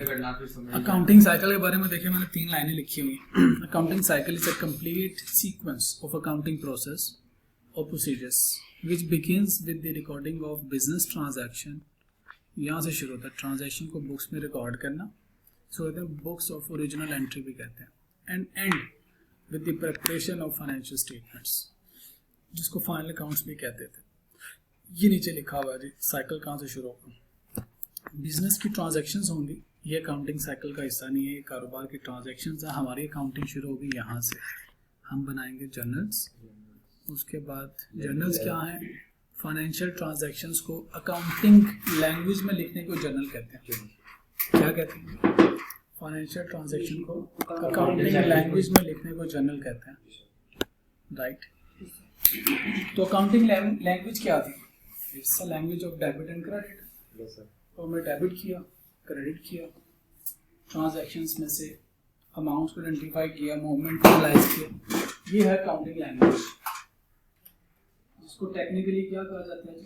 Accounting cycle के बारे में देखिए, मैंने 3 लाइनें लिखी हुई। Accounting cycle is a complete sequence of accounting process और procedures which begins with the recording of business transaction. यहाँ से शुरू होता है ट्रांजैक्शन को बुक्स में रिकॉर्ड करना, सो कहते हैं बुक्स ऑफ ओरिजिनल एंट्री भी कहते हैं, and and with the preparation of financial statements, जिसको फाइनल अकाउंट्स भी कहते थे। ये नीचे लिखा हुआ है जी, साइकिल कहाँ से शुरू होगा। बिजनेस की ट्रांजैक्शंस होंगी, ये अकाउंटिंग साइकिल का हिस्सा नहीं है, ये कारोबार की ट्रांजैक्शंस है। हमारी अकाउंटिंग शुरू होगी यहाँ से, हम बनाएंगे जर्नल्स। उसके बाद जर्नल्स क्या है, फाइनेंशियल ट्रांजैक्शंस को अकाउंटिंग लैंग्वेज में लिखने को जर्नल कहते हैं। क्या कहते हैं? फाइनेंशियल ट्रांजैक्शन को अकाउंटिंग लैंग्वेज में लिखने को जर्नल कहते हैं, राइट। तो अकाउंटिंग लैंग्वेज क्या थी? It's a language of debit and credit. तो हमने डेबिट किया, क्रेडिट किया, ट्रांजैक्शंस में से अमाउंट्स को आइडेंटिफाई किया, मूवमेंट को एनालाइज किया। ये है अकाउंटिंग लैंग्वेज, जिसको टेक्निकली क्या कहा जाता है?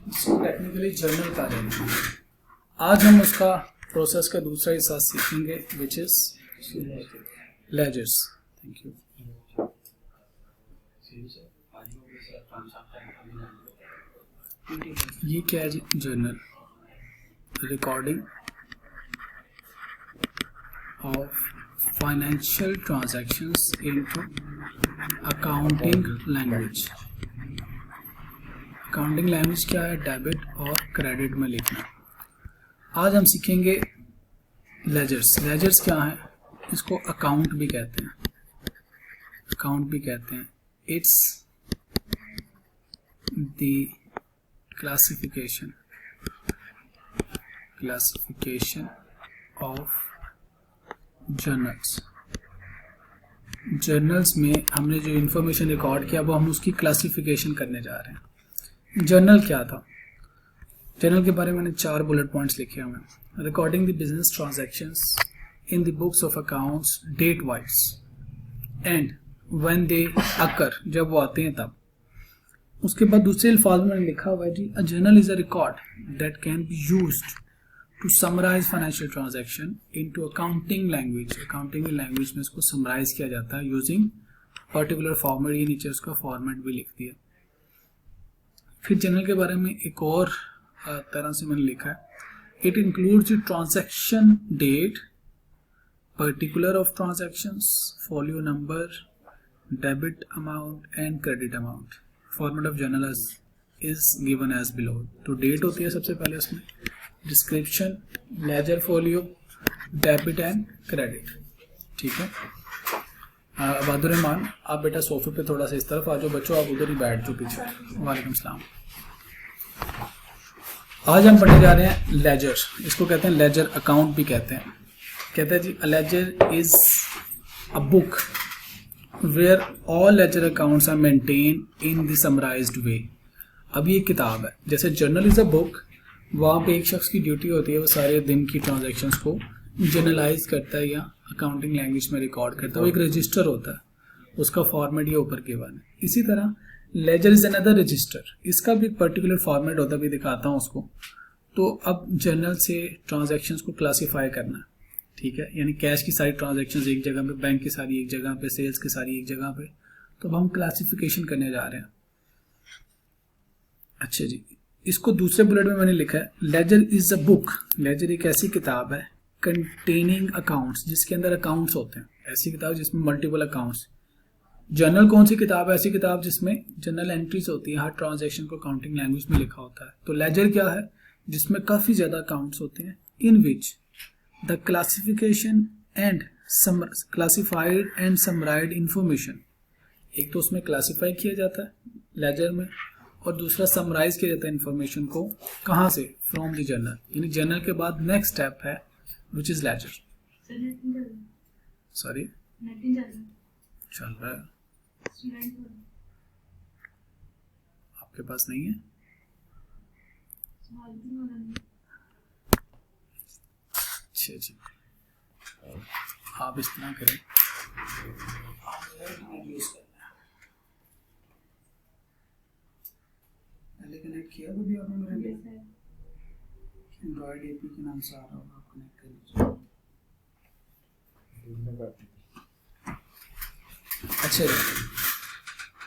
जिसको टेक्निकली जर्नल कहा जाता है। आज हम उसका प्रोसेस का दूसरा हिस्सा सीखेंगे, which is ledgers. Thank you. ये क्या है जी? Journal, recording of financial transactions into accounting language. Accounting language क्या है? डेबिट और क्रेडिट में लिखना। आज हम सीखेंगे लेजर्स। लेजर्स क्या है? इसको अकाउंट भी कहते हैं, अकाउंट भी कहते हैं। It's the classification of journals. Journals में हमने जो इंफॉर्मेशन रिकॉर्ड किया वो हम उसकी क्लासिफिकेशन करने जा रहे हैं। जर्नल क्या था? जर्नल के बारे में मैंने 4 बुलेट पॉइंट्स लिखे हुए हैं। Recording the business transactions in the books of accounts date wise and when they occur, जब वो आते हैं तब। उसके बाद दूसरे अल्फाज में मैंने लिखा हुआ है जी, a journal is a record that can be used to summarise financial transaction into accounting language. Accounting language में इसको समराइज किया जाता है यूजिंग पर्टिकुलर फॉर्मेट। ये नीचे उसका फॉर्मेट भी लिख दिया। फिर जर्नल के बारे में एक और तरह से मैंने लिखा है, it includes the transaction date, particular of transactions, folio number, debit amount and credit amount. Format of journal is given as below. तो डेट होती है सबसे पहले उसमें, description, ledger folio, debit and credit. ठीक है। अबादुर रहमान, आप बेटा सोफे पे थोड़ा सा इस तरफ आ जाओ, बच्चों आप उधर ही बैठ जाओ पीछे। वालेकुम सलाम। आज हम पढ़ने जा रहे हैं लेजर। इसको कहते हैं लेजर, अकाउंट भी कहते हैं। कहते हैं जी, a ledger is a book where all ledger accounts are maintain in the summarised way. अब ये किताब है, जैसे जर्नल इज अ बुक, वहाँ पे एक शख्स की ड्यूटी होती है वो सारे दिन की ट्रांजैक्शंस को जर्नलाइज करता है या अकाउंटिंग लैंग्वेज में रिकॉर्ड करता है। वो एक रजिस्टर होता है, उसका फॉर्मेट ये ऊपर के वन है। इसी तरह लेजर इज अनदर रजिस्टर, इसका भी पर्टिकुलर फॉर्मेट होता है, भी दिखाता हूँ उसको। तो अब जर्नल से ट्रांजैक्शंस को क्लासीफाई करना, ठीक है, यानी कैश की सारी ट्रांजैक्शंस एक जगह पे, बैंक की सारी एक जगह पे, सेल्स की सारी एक जगह पे। तो अब हम क्लासिफिकेशन करने जा रहे हैं। अच्छा जी, इसको दूसरे बुलेट में मैंने लिखा है, ledger is a book. Ledger एक ऐसी किताब है कंटेनिंग अकाउंट्स, जिसके अंदर अकाउंट्स होते हैं। ऐसी किताब जिसमें मल्टीपल अकाउंट्स। जर्नल कौन सी किताब है? ऐसी किताब जिसमें जर्नल एंट्रीज होती है, हर ट्रांजैक्शन को अकाउंटिंग लैंग्वेज में लिखा होता है। तो लेजर क्या है? जिसमें काफी ज्यादा अकाउंट्स होते हैं, in which the classification and classified and summarised information. एक तो उसमें क्लासिफाई किया जाता है लेजर में, और दूसरा समराइज किया जाता है इंफॉर्मेशन को। कहाँ से? From the journal. यानी जर्नल के बाद नेक्स्ट स्टेप है विच इज लेजर। सॉरी, चल रहा है, आपके पास नहीं है? अच्छा जी, आप इस तरह करें, पहले कनेक्ट किया भी आपने मेरे लिए? एंड्रॉइड एपी के नाम से आ रहा होगा आपको। अच्छा जी,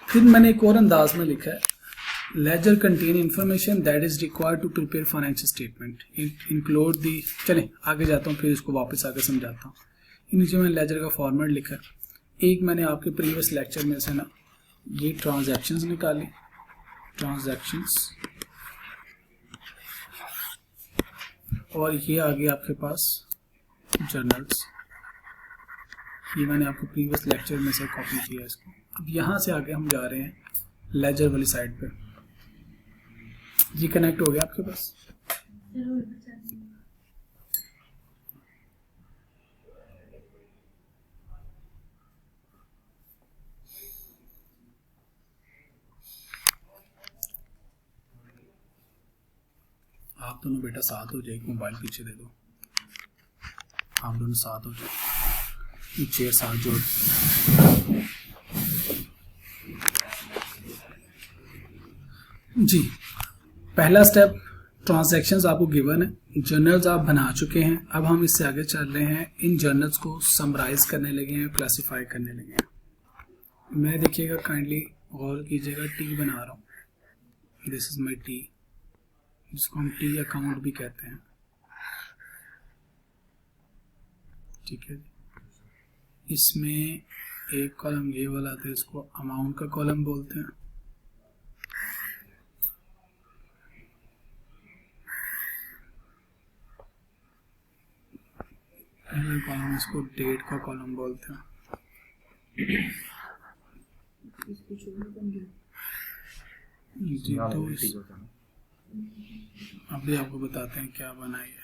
फिर मैंने एक और अंदाज में लिखा है, ledger contain information that is required to prepare financial statement include the. चलें आगे जाता हूँ, फिर इसको वापस आगे समझाता हूँ। नीचे मैंने लेजर का फॉर्मेट लिखा है। एक मैंने आपके प्रीवियस लेक्चर में से ना ये ट्रांजैक्शंस निकाली, ट्रांजैक्शंस, और ये आ गया आपके पास जर्नल्स। ये मैंने आपको प्रीवियस लेक्चर में से कॉपी किया इसको। अब यहाँ से आगे हम जा रहे हैं लेजर वाली साइड पे। ये कनेक्ट हो गया आपके पास? आप दोनों बेटा साथ हो जाए, मोबाइल पीछे दे दो, आप दोनों साथ हो जाए, चेयर साथ जोड़। जी, पहला स्टेप ट्रांजैक्शंस आपको गिवन है, जर्नल्स आप बना चुके हैं। अब हम इससे आगे चल रहे हैं, इन जर्नल्स को समराइज करने लगे हैं, क्लासिफाई करने लगे हैं। मैं देखिएगा काइंडली गौर कीजिएगा, टी बना रहा हूँ, दिस इज माई टी, जिसको हम टी अकाउंट भी कहते हैं। ठीक है, इसमें एक कॉलम ये वाला आता है, इसको अमाउंट का कॉलम बोलते हैं। पहला कॉलम इसको डेट का कॉलम बोलते हैं। जी, तो अभी आपको बताते हैं क्या बनाई है।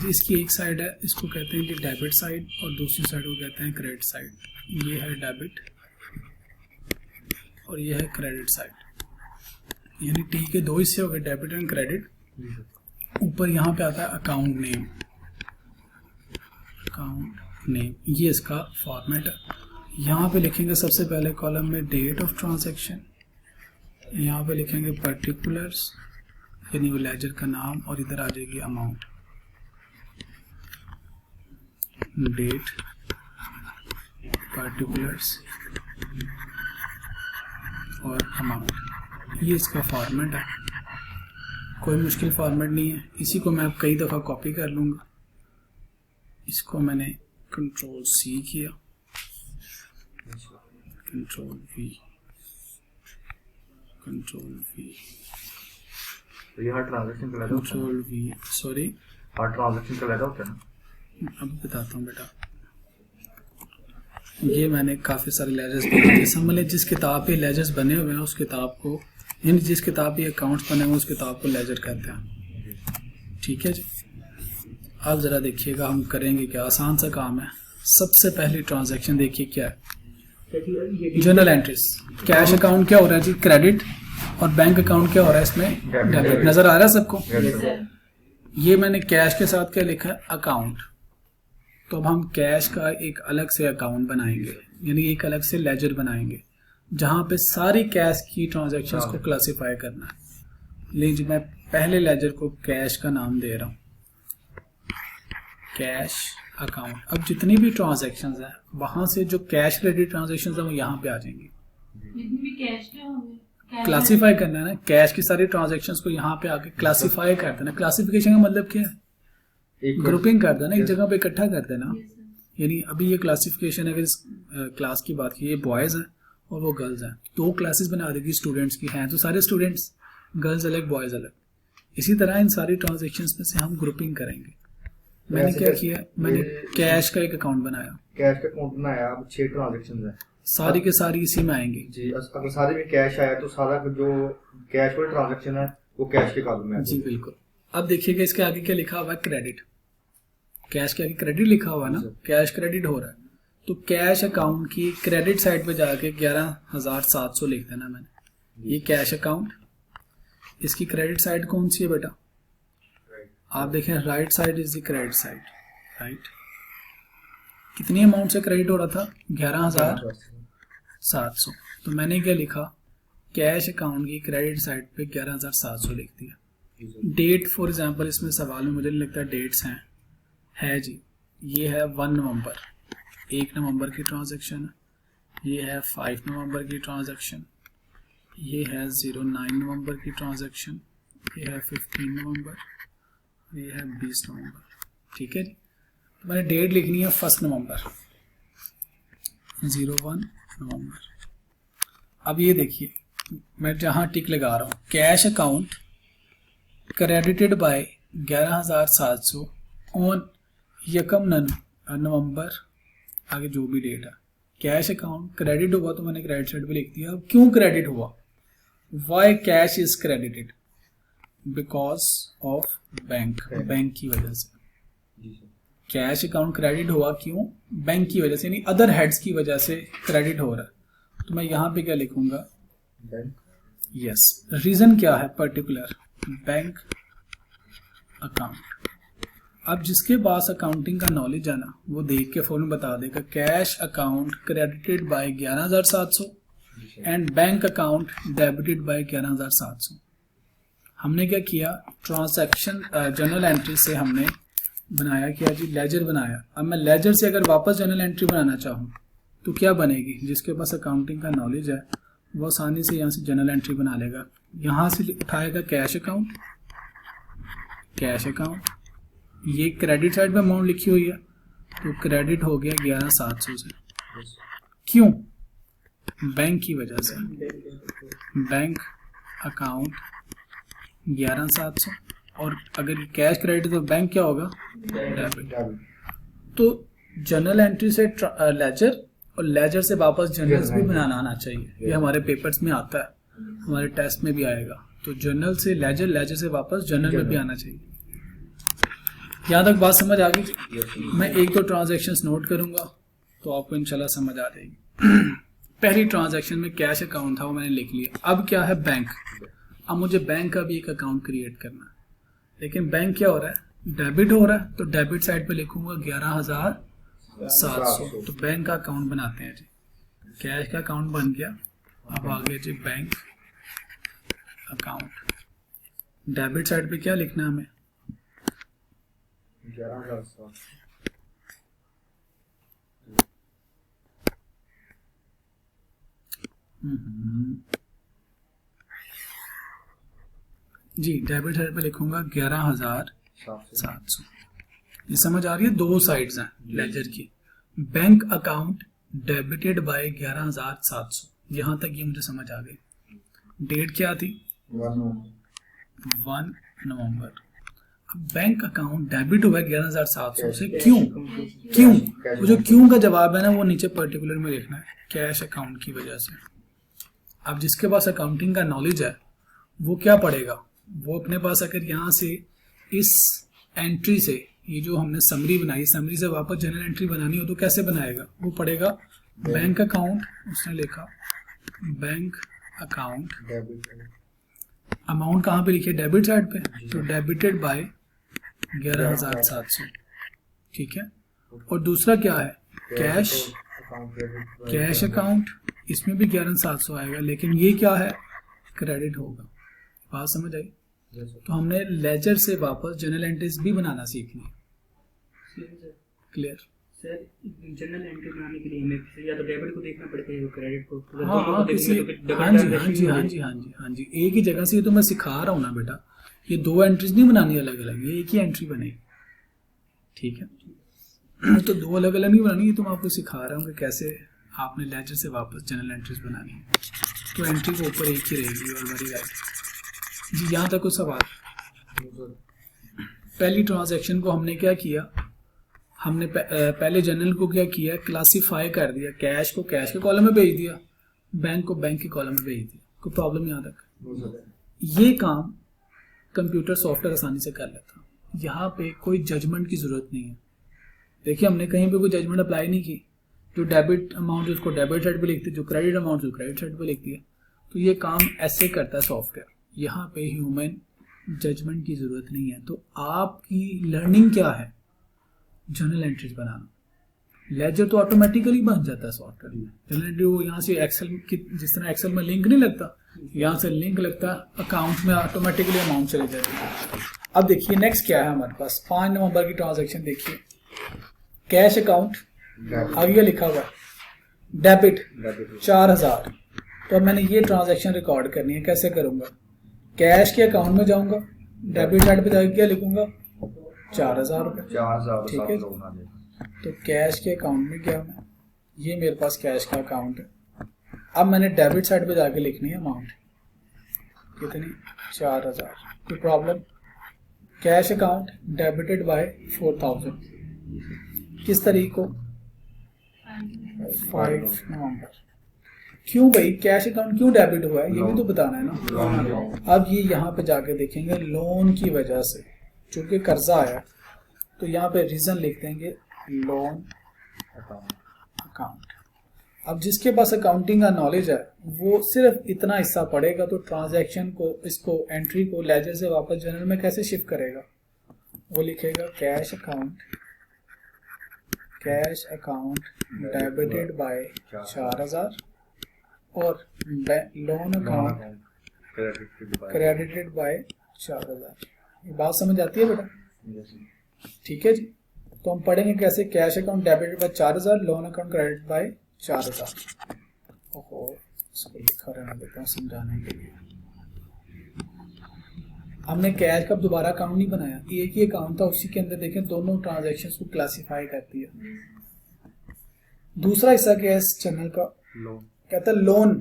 इसकी एक साइड है, इसको कहते हैं कि डेबिट साइड, और दूसरी साइड को कहते हैं क्रेडिट साइड। ये है डेबिट और ये है क्रेडिट साइड, यानी टी के दो हिस्से हो गए, डेबिट एंड क्रेडिट। ऊपर यहाँ पे आता है अकाउंट नेम, अकाउंट नेम, ये इसका फॉर्मेट है। यहाँ पे लिखेंगे सबसे पहले कॉलम में डेट ऑफ ट्रांजैक्शन, यहाँ पे लिखेंगे पर्टिकुलर्स यानी वो लेजर का नाम, और इधर आ जाएगी अमाउंट, डेट, पार्टिकुलर्स और अमाउंट। ये इसका फॉर्मेट है, कोई मुश्किल फॉर्मेट नहीं है। इसी को मैं अब कई दफ़ा कॉपी कर लूँगा। इसको मैंने कंट्रोल सी किया, कंट्रोल वी, कंट्रोल वी, तो ये हर ट्रांजैक्शन का control we, sorry her transaction का होता है ना। अब बताता हूँ बेटा, ये मैंने काफ़ी सारे लेजर्स बनाए। समझ लें जिस किताब पे लेजर्स बने हुए हैं उस किताब को, यानी जिस किताब पे अकाउंट्स बने हुए उस किताब को लेजर कहते हैं। ठीक है जी, अब ज़रा देखिएगा हम करेंगे क्या, आसान सा काम है। सबसे पहली ट्रांजैक्शन देखिए क्या है, जर्नल एंट्रीज। कैश अकाउंट क्या हो रहा है जी, क्रेडिट, और बैंक अकाउंट क्या हो रहा है इसमें, डेबिट। नज़र आ रहा है सबको? ये मैंने कैश के साथ क्या लिखा है, अकाउंट। तो अब हम कैश का एक अलग से अकाउंट बनाएंगे, यानी एक अलग से लेजर बनाएंगे जहां पे सारी कैश की ट्रांजैक्शंस को क्लासिफाई करना है। लीजिए मैं पहले लेजर को कैश का नाम दे रहा हूं, कैश अकाउंट। अब जितनी भी ट्रांजैक्शंस हैं वहां से जो कैश रिलेटेड ट्रांजैक्शंस हैं वो यहाँ पे आ जाएंगी। क्लासिफाई करना है ना, कैश की सारी ट्रांजैक्शंस को यहाँ पे आके क्लासिफाई कर देना। क्लासिफिकेशन का मतलब क्या है, ग्रुपिंग कर देना, एक जगह पे इकट्ठा कर देना। यानी अभी ये क्लासिफिकेशन, अगर इस क्लास की बात की, ये बॉयज हैं और वो गर्ल्स हैं, दो क्लासेस बना देगी स्टूडेंट्स की, हैं तो सारे स्टूडेंट्स, गर्ल्स अलग बॉयज अलग। इसी तरह इन सारी ट्रांजैक्शंस में से हम ग्रुपिंग करेंगे। मैंने क्या किया, मैंने कैश का एक अकाउंट बनाया, कैश का अकाउंट बनाया। अब 6 ट्रांजैक्शंस हैं, सारी के सारी इसी में आएंगी जी। अगर सारे में कैश आया तो सारा जो कैश वाली ट्रांजैक्शन है वो कैश के कॉलम में जी, बिल्कुल। अब देखिएगा इसके आगे क्या लिखा हुआ है, क्रेडिट। कैश के आगे क्रेडिट लिखा हुआ है ना, कैश क्रेडिट हो रहा है, तो कैश अकाउंट की क्रेडिट साइड पे जाके 11,700 लिख देना मैंने। ये कैश अकाउंट, इसकी क्रेडिट साइड कौन सी है बेटा? आप देखें right side is the credit side, right. कितनी अमाउंट से क्रेडिट हो रहा था? 11,700। तो मैंने क्या लिखा? कैश अकाउंट की क्रेडिट साइड पे 11,700 लिख दिया। डेट फॉर एग्जांपल इसमें सवाल में मुझे नहीं लगता डेट्स हैं, है जी। ये है 1 नवंबर, 1 नवंबर की ट्रांजैक्शन है। ये है 5 नवंबर की ट्रांजैक्शन। ये है 09 नवंबर की ट्रांजैक्शन। ये है 15 नवंबर। ये है 20 नवंबर। ठीक है जी। तो मैंने डेट लिखनी है 1 नवंबर, 01 नवंबर। अब ये देखिए मैं जहां टिक लगा रहा हूं, cash account credited bye 11,700 on यकम नवंबर, आगे जो भी डेट है। कैश अकाउंट क्रेडिट हुआ तो मैंने क्रेडिट साइड पे लिख दिया। अब क्यों क्रेडिट हुआ? Why cash is credited? Because of bank, bank की वजह से। कैश अकाउंट क्रेडिट हुआ क्यों? बैंक की वजह से, यानी अदर हेड्स की वजह से क्रेडिट हो रहा है। तो मैं यहां पे क्या लिखूंगा? बैंक। यस। रीजन क्या है? Particular bank account. अब जिसके पास अकाउंटिंग का नॉलेज है ना, वो देख के फौरन बता देगा cash account credited bye 11,700 and bank account debited bye 11,700। हमने क्या किया? ट्रांजैक्शन जर्नल एंट्री से हमने बनाया क्या जी? लेजर बनाया। अब मैं लेजर से अगर वापस जर्नल एंट्री बनाना चाहूँ तो क्या बनेगी? जिसके पास अकाउंटिंग का नॉलेज है वो आसानी से यहाँ से जर्नल एंट्री बना लेगा। यहाँ से उठाएगा कैश अकाउंट, कैश अकाउंट, ये क्रेडिट साइड पे अमाउंट लिखी हुई है तो क्रेडिट हो गया 11,700 से। क्यों? बैंक की वजह से। बैंक अकाउंट 11,700 और अगर कैश क्रेडिट तो बैंक क्या होगा? डेबिट। तो जर्नल एंट्री से लेजर और लेजर से वापस जर्नल्स भी बनाना आना चाहिए। ये हमारे पेपर्स में आता है, हमारे टेस्ट में भी आएगा। तो जर्नल से लेजर, लेजर से वापस जर्नल में भी आना चाहिए। यहाँ तक बात समझ आ गई? मैं एक दो ट्रांजैक्शंस नोट करूंगा तो आपको इंशाल्लाह समझ आ जाएगी। पहली ट्रांजैक्शन में कैश अकाउंट था, वो मैंने लिख लिया। अब क्या है? बैंक। अब मुझे बैंक का भी एक अकाउंट क्रिएट करना है, लेकिन बैंक क्या हो रहा है? डेबिट हो रहा है, तो डेबिट साइड पे लिखूंगा 11,700। तो बैंक का अकाउंट बनाते हैं जी। कैश का अकाउंट बन गया। अब आगे जी बैंक अकाउंट। डेबिट साइड पे क्या लिखना है हमें? 11,700। जी डेबिट साइड पे लिखूंगा 11,700। ये समझ आ रही है? दो साइड्स हैं लेजर की। बैंक अकाउंट डेबिटेड बाय 11,700, यहां तक ये मुझे समझ आ गई। डेट क्या थी? 1 नवंबर। अब बैंक अकाउंट डेबिट हुआ 11,700 से। क्यों? क्यों? वो जो क्यों का जवाब है ना, वो नीचे पर्टिकुलर में लिखना है, कैश अकाउंट की वजह से। अब जिसके पास अकाउंटिंग का नॉलेज है वो क्या पढ़ेगा? वो अपने पास अगर यहाँ से इस एंट्री से, ये जो हमने समरी बनाई, समरी से वापस जनरल एंट्री बनानी हो तो कैसे बनाएगा? वो पढ़ेगा बैंक अकाउंट, उसने लिखा बैंक अकाउंट, अमाउंट कहाँ पे लिखे? डेबिट साइड पे, तो डेबिटेड बाय 11,700। ठीक है। और दूसरा क्या है? कैश, कैश अकाउंट, इसमें भी 11,700 आएगा, लेकिन ये क्या है? क्रेडिट होगा। बात समझ आई? तो हमने लेजर से वापस जनरल एंट्रीज भी बनाना सीखनी है। क्लियर? सर जनरल एंट्री बनाने के लिए हमें या तो डेबिट को देखना पड़ेगा या क्रेडिट को। हाँ हाँ किसी, हाँ जी हाँ जी हाँ जी हाँ जी हाँ जी, एक ही जगह से। ये तो मैं सिखा रहा हूँ ना बेटा, ये दो एंट्रीज नहीं बनानी अलग अलग, ये एक ही एंट्री बनेगी। ठीक है, तो दो अलग अलग नहीं बनानी, ये तो मैं आपको सिखा रहा हूँ कि कैसे आपने लेजर से वापस जनरल एंट्रीज बनानी है। तो एंट्री के ऊपर एक ही रहेगी। और वेरी राइट जी। यहाँ तक कुछ सवाल? पहली ट्रांजैक्शन को हमने क्या किया? हमने पहले जनरल को क्या किया? क्लासिफाई कर दिया। कैश को कैश के कॉलम में भेज दिया, बैंक को बैंक के कॉलम में भेज दिया। कोई प्रॉब्लम यहाँ तक? ये काम कंप्यूटर सॉफ्टवेयर आसानी से कर लेता। यहाँ पे कोई जजमेंट की जरूरत नहीं है। देखिए हमने कहीं पे कोई जजमेंट अप्लाई नहीं की, जो डेबिट अमाउंट उसको डेबिट साइड पे लिखती है, जो क्रेडिट अमाउंट जो क्रेडिट साइड पे लिखती है। तो ये काम ऐसे करता है सॉफ्टवेयर, यहाँ पे ह्यूमन जजमेंट की ज़रूरत नहीं है। तो आपकी लर्निंग क्या है? जर्नल एंट्रीज बनाना। लेजर तो ऑटोमेटिकली बन जाता है सॉफ्टवेयर में। जर्नल एंट्री वो यहाँ से एक्सेल की, जिस तरह एक्सेल में लिंक नहीं लगता, यहाँ से लिंक लगता है, अकाउंट में ऑटोमेटिकली अमाउंट चले जाती है। अब देखिए नेक्स्ट क्या है हमारे पास, 5 नवंबर की ट्रांजैक्शन देखिए, कैश अकाउंट आगे लिखा हुआ है डेबिट 4000। तो अब मैंने ये ट्रांजैक्शन रिकॉर्ड करनी है, कैसे करूंगा? कैश के अकाउंट में जाऊंगा, डेबिट साइड पे जाके क्या लिखूंगा? 4000 रुपये। 4000 ठीक है, तो कैश के अकाउंट में गया मैं, ये मेरे पास कैश का अकाउंट है। अब मैंने डेबिट साइड पे जाके लिखनी है अमाउंट कितनी? 4000। कोई problem? Cash account debited bye 4000, किस तारीख को? 5 नवंबर। क्यों भाई कैश अकाउंट क्यों डेबिट हुआ है, ये भी तो बताना है ना। अब ये यहाँ पे जाके देखेंगे लोन की वजह से, चूंकि कर्जा आया, तो यहाँ पे रीजन लिख देंगे लोन अकाउंट। अब जिसके पास अकाउंटिंग का नॉलेज है वो सिर्फ इतना हिस्सा पढ़ेगा, तो ट्रांजैक्शन को, इसको एंट्री को लेजर से वापस जर्नल में कैसे शिफ्ट करेगा? वो लिखेगा कैश अकाउंट डेबिटेड बाय 4000 और लोन अकाउंट क्रेडिटेड बाय 4000। ये बात समझ आती है बेटा? ठीक है जी। तो हम पढ़ेंगे कैसे, cash account debited bye 4000, loan account credit by 4000। ओहो, इसको लिखा रहना देता हूँ समझाने के लिए। हमने कैश का दोबारा अकाउंट नहीं बनाया, एक ही अकाउंट था, उसी के अंदर देखें दोनों ट्रांजैक्शंस को क्लासिफाई करती है। दूसरा हिस्सा क्या है इस चैनल का? लोन। कहता है लोन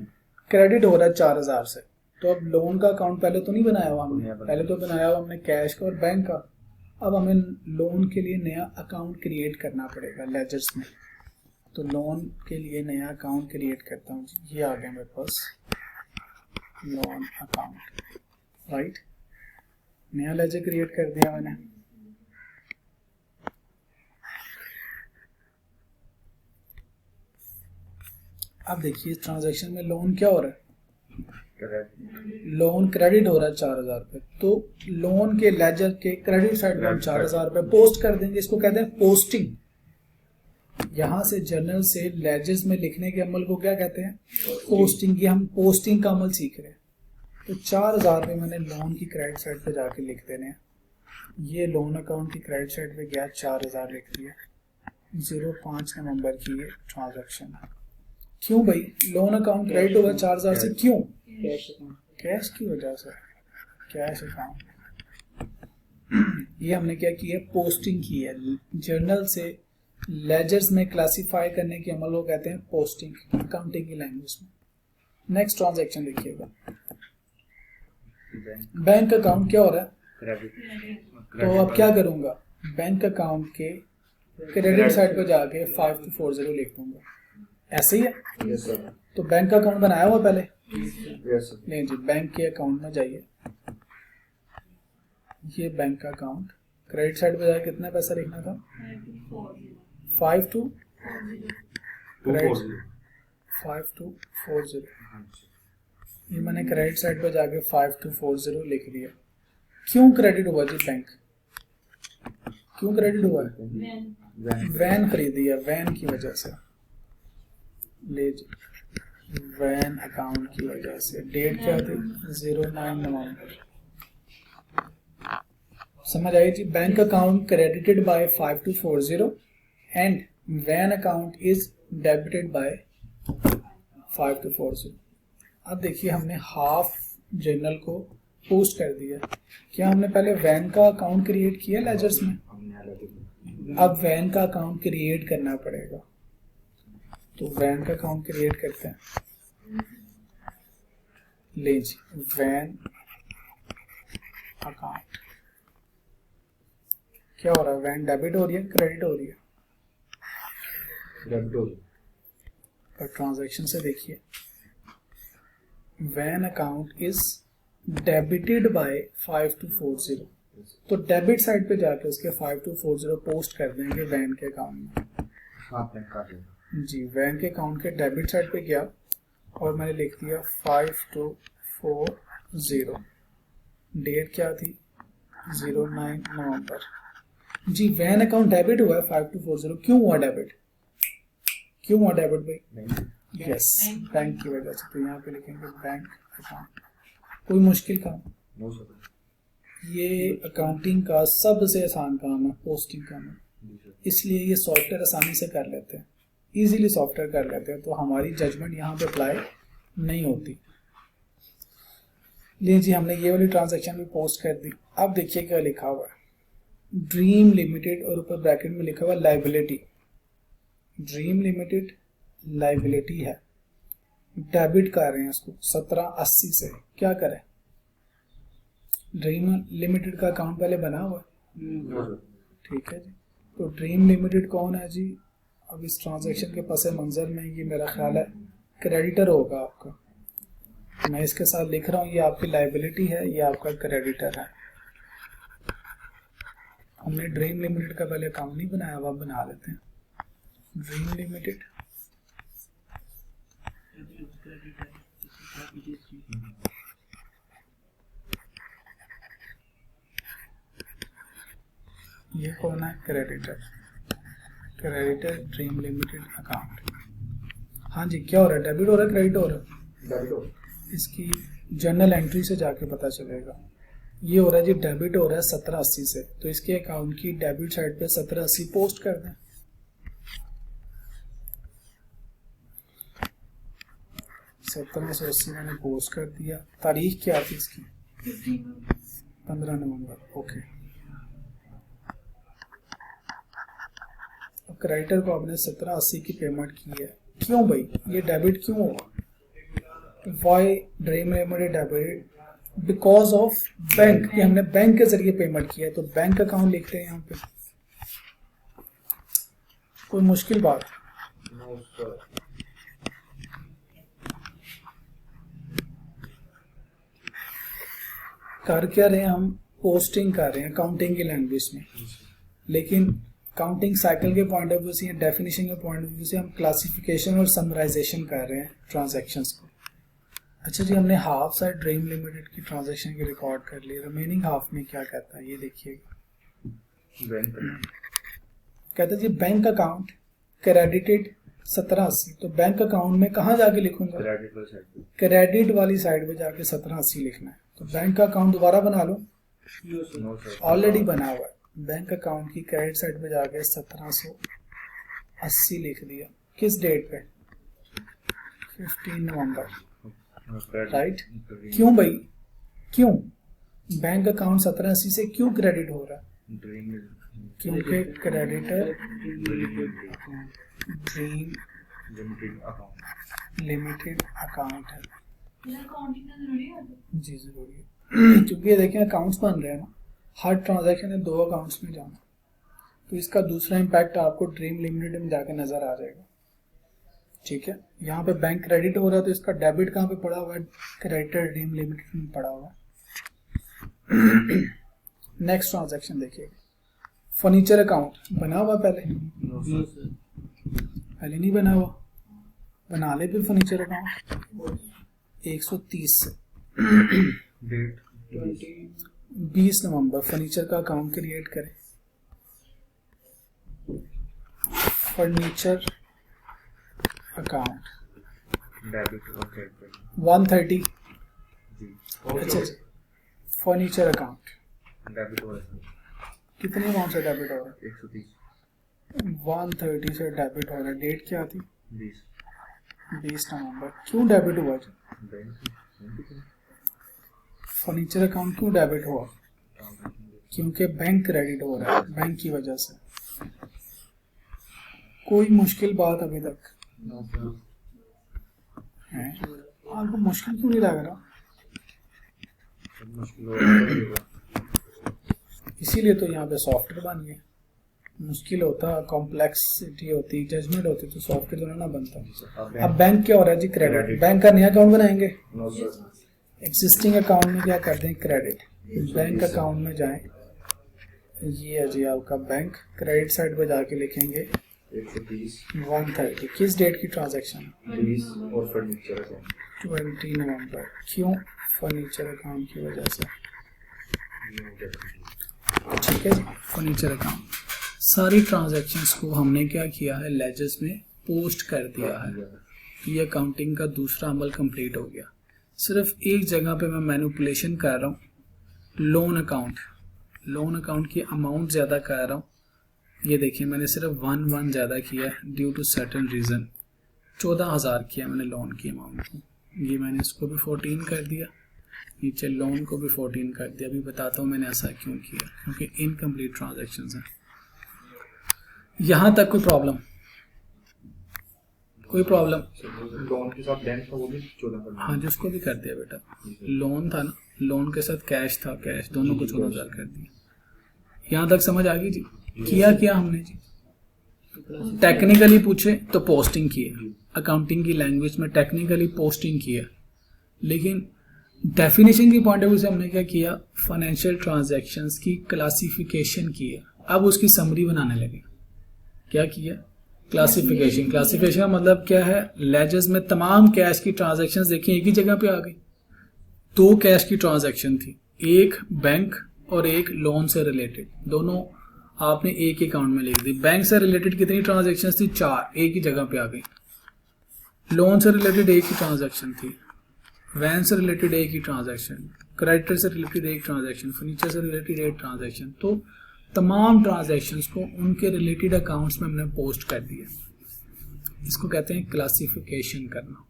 क्रेडिट हो रहा है 4000 से, तो अब लोन का अकाउंट पहले तो नहीं बनाया हुआ हमने, पहले तो बनाया हुआ हमने कैश का और बैंक का। अब हमें लोन के लिए नया अकाउंट क्रिएट करना पड़ेगा लेजर्स में। तो लोन के लिए नया अकाउंट क्रिएट करता हूँ, ये आ गया मेरे पास लोन अकाउंट, राइट। नया लेजर क्रिएट कर दिया मैंने। अब देखिए ट्रांजैक्शन में लोन क्या हो रहा है? लोन क्रेडिट हो रहा है 4000 रुपये, तो लोन के लेजर के क्रेडिट साइड में हम 4000 रुपये पोस्ट कर देंगे। इसको कहते हैं पोस्टिंग। यहां से जर्नल से लेजर्स में लिखने के अमल को क्या कहते हैं? पोस्टिंग। ये हम पोस्टिंग का अमल सीख रहे हैं। तो 4000 रुपये मैंने लोन की क्रेडिट साइड पे जाके लिख देने हैं। ये लोन अकाउंट की क्रेडिट साइड पे गया, 4000 लिख दिया। 05 नवंबर की ये ट्रांजैक्शन है। क्यों भाई लोन अकाउंट क्रेडिट होगा 4000 से? क्यों? कैश की वजह से, कैश अकाउंट। ये हमने क्या किया? पोस्टिंग की है। जर्नल से लेजर्स में क्लासिफाई करने के अमल को कहते हैं पोस्टिंग, अकाउंटिंग की लैंग्वेज में। नेक्स्ट ट्रांजैक्शन देखिएगा, बैंक अकाउंट क्या हो रहा है? तो अब क्या करूंगा? बैंक अकाउंट के क्रेडिट साइड पर जाके 5240 लिख दूंगा। ऐसे ही है? Yes sir. तो बैंक अकाउंट बनाया हुआ पहले? Yes sir. नहीं जी, बैंक के अकाउंट में जाइए। ये बैंक का अकाउंट, क्रेडिट साइड पे जाके कितना पैसा लिखना था? 5240। ये मैंने क्रेडिट साइड पे जाके 5240 लिख दिया। क्यों क्रेडिट हुआ जी बैंक? क्यों क्रेडिट हुआ है? वैन खरीदी है, वैन की वजह से। ले जी, वैन अकाउंट की वजह से। डेट क्या थी? 09 नवंबर। समझ आई जी? Bank account credited by 5240 and one account is debited by 5240। अब देखिए हमने हाफ जर्नल को पोस्ट कर दिया। क्या हमने पहले वैन का अकाउंट क्रिएट किया लेजर्स में? अब वैन का अकाउंट क्रिएट करना पड़ेगा। तो वैन का अकाउंट क्रिएट करते हैं। ले जी, वैन अकाउंट क्या हो रहा है? वैन डेबिट हो रही है, क्रेडिट हो रही है? डेबिट हो रही है। पर ट्रांजैक्शन से देखिए, van account is debited by 5240। तो डेबिट साइड पे जाके उसके 5240 पोस्ट कर देंगे वैन के अकाउंट में। हाँ बैंक का देगा। जी, वैन के अकाउंट के डेबिट साइड पे गया और मैंने लिख दिया 5240। डेट क्या थी? 09 नवंबर। जी, वैन अकाउंट डेबिट हुआ है 5240। क्यों हुआ डेबिट? क्यों हुआ डेबिट भाई? यस, बैंक की वजह से। तो यहाँ पे लिखेंगे बैंक अकाउंट। कोई मुश्किल काम? No sir. ये अकाउंटिंग का सबसे आसान काम है, पोस्टिंग काम है, इसलिए ये सॉफ्टवेयर आसानी से कर लेते हैं, इजीली सॉफ्टवेयर कर लेते हैं, तो हमारी जजमेंट यहाँ पे अप्लाई नहीं होती। लीजिए जी, हमने ये वाली ट्रांजैक्शन भी पोस्ट कर दी। अब देखिए क्या लिखा हुआ है, ड्रीम लिमिटेड और ऊपर ब्रैकेट में लिखा हुआ लाइबिलिटी। ड्रीम लिमिटेड लाइबिलिटी है, डेबिट कर रहे हैं उसको 1780 से। क्या करें? ड्रीम लिमिटेड का अकाउंट पहले बना हुआ है, ठीक है जी। तो ड्रीम लिमिटेड कौन है जी? अब इस ट्रांजैक्शन के पस मंजर में ये मेरा ख्याल है क्रेडिटर होगा आपका। मैं इसके साथ लिख रहा हूँ, ये आपकी लाइबिलिटी है, ये आपका क्रेडिटर है। हमने ड्रीम लिमिटेड का पहले अकाउंट नहीं बनाया, अब बना लेते हैं। ड्रीम लिमिटेड ये कौन है? Creditor. Creditor dream limited account. हाँ जी, क्या हो रहा है? डेबिट हो रहा है, क्रेडिट हो रहा है? इसकी जर्नल एंट्री से जाके पता चलेगा। ये हो रहा है जी, डेबिट हो रहा है 1780 से, तो इसके अकाउंट की डेबिट साइड पे 1780 पोस्ट कर दें। $1780 मैंने पोस्ट कर दिया। तारीख क्या थी इसकी? 15 नवंबर। ओके। अब क्रेडिटर को आपने 1780 की पेमेंट की है। क्यों भाई ये डेबिट क्यों हुआ? Why dream limited debit? Because of bank. ये हमने बैंक के जरिए पेमेंट किया है, तो बैंक अकाउंट लिखते हैं यहाँ पे। कोई मुश्किल बात? No sir. कर क्या रहे हैं हम? पोस्टिंग कर रहे हैं अकाउंटिंग की लैंग्वेज में, लेकिन अकाउंटिंग साइकिल के पॉइंट ऑफ व्यू से या डेफिनेशन के पॉइंट ऑफ व्यू से हम क्लासिफिकेशन और समराइजेशन कर रहे हैं ट्रांजैक्शंस को। अच्छा जी, हमने हाफ साइड ड्रीम लिमिटेड की ट्रांजैक्शन की रिकॉर्ड कर ली। रिमेनिंग हाफ में क्या कहता है ये देखिएगा। कहता है जी बैंक अकाउंट क्रेडिटेड 1780। तो बैंक अकाउंट में कहाँ जाके लिखूंगा? क्रेडिट वाली साइड पे जाके 1780 लिखना है। तो बैंक का अकाउंट दोबारा बना लो, ऑलरेडी बना हुआ है। बैंक अकाउंट की क्रेडिट साइड पे जाके 1780 लिख दिया। किस डेट पे? 15 नवंबर, राइट। क्यों भाई? क्यों बैंक अकाउंट 1780 से क्यों क्रेडिट हो रहा है? क्योंकि क्रेडिटर ड्रीम लिमिटेड अकाउंट है। जी जरूरी है, क्योंकि ये देखें अकाउंट्स बन रहे हैं ना, हर ट्रांजैक्शन है 2 अकाउंट्स में जाना, तो इसका दूसरा इम्पैक्ट आपको ड्रीम लिमिटेड में जाकर नजर आ जाएगा। ठीक है, यहाँ पे बैंक क्रेडिट हो रहा है, तो इसका डेबिट कहाँ पे पड़ा हुआ है? क्रेडिटर ड्रीम लिमिटेड में पड़ा हुआ है। नेक्स्ट ट्रांजैक्शन देखिए, फर्नीचर अकाउंट बना हुआ पहले नहीं बना हुआ, बना ले फिर फर्नीचर अकाउंट 130 से 20 नवंबर फर्नीचर का अकाउंट क्रिएट करें। Furniture account 130। अच्छा, फर्नीचर अकाउंट कितने अमाउंट से डेबिट हो रहा है? 130 से डेबिट हो रहा है। डेट क्या थी? 20 नवंबर। क्यों डेबिट हुआ? फर्नीचर अकाउंट क्यों डेबिट हुआ? क्योंकि बैंक क्रेडिट हो रहा है, बैंक की वजह से। कोई मुश्किल बात अभी तक है? आपको मुश्किल क्यों नहीं लग रहा? इसीलिए तो यहाँ पे सॉफ्टवेयर बन गया। मुश्किल होता, कॉम्प्लेक्सिटी होती, जजमेंट होती, तो सॉफ्टवेयर तो ना बनता। अब बैंक क्या हो रहा है जी? क्रेडिट। बैंक का नया अकाउंट बनाएंगे। एग्जिस्टिंग अकाउंट में क्या कर दें? क्रेडिट। बैंक अकाउंट में जाएं, ये है जी आपका बैंक। क्रेडिट साइड पे जाके लिखेंगे 120 130। किस डेट की ट्रांजैक्शन? 20 और फर्नीचर अकाउंट 20 नवंबर। क्यों? फर्नीचर अकाउंट की वजह से। ठीक है जी, फर्नीचर अकाउंट। सारी ट्रांजैक्शंस को हमने क्या किया है, लेजर्स में पोस्ट कर दिया है। ये अकाउंटिंग का दूसरा अमल कंप्लीट हो गया। सिर्फ एक जगह पे मैं मैनिपुलेशन कर रहा हूँ, लोन अकाउंट की अमाउंट ज़्यादा कर रहा हूँ। ये देखिए मैंने सिर्फ 1 ज़्यादा किया है ड्यू टू सर्टेन रीज़न। 14,000 किया मैंने लोन की अमाउंट को। ये मैंने इसको भी 14 कर दिया, नीचे लोन को भी 14 कर दिया। अभी बताता हूँ मैंने ऐसा क्यों किया, क्योंकि इनकम्प्लीट ट्रांजैक्शंस हैं। यहाँ तक कोई प्रॉब्लम? लोन के साथ बैंक था वो भी 14 कर हाँ जी, उसको भी कर दिया बेटा। लोन था ना, लोन के साथ कैश था, कैश दोनों को 14,000 कर दिया। यहाँ तक समझ आ गई जी? किया हमने जी। टेक्निकली पूछे तो पोस्टिंग की है, अकाउंटिंग की लैंग्वेज में टेक्निकली पोस्टिंग की है। लेकिन डेफिनेशन की पॉइंट ऑफ व्यू से हमने क्या किया, फाइनेंशियल ट्रांजैक्शंस की क्लासिफिकेशन की है। अब उसकी समरी बनाने लगे। क्या किया? क्लासिफिकेशन का मतलब क्या है, लेजर्स में तमाम कैश की ट्रांजैक्शंस देखिए एक ही जगह पे आ गई। 2 कैश की ट्रांजैक्शन थी, एक बैंक और एक लोन से रिलेटेड, दोनों आपने एक अकाउंट में लिख दी। बैंक से रिलेटेड कितनी ट्रांजैक्शंस थी? 4, एक ही जगह पे आ गई। लोन से रिलेटेड एक ही ट्रांजैक्शन थी, वैन से रिलेटेड एक ही ट्रांजैक्शन, क्रेडिटर से रिलेटेड एक ट्रांजैक्शन, फर्नीचर से रिलेटेड एक ट्रांजैक्शन। तो तमाम ट्रांजैक्शंस को उनके रिलेटेड अकाउंट्स में हमने पोस्ट कर दिया। इसको कहते हैं क्लासिफिकेशन करना।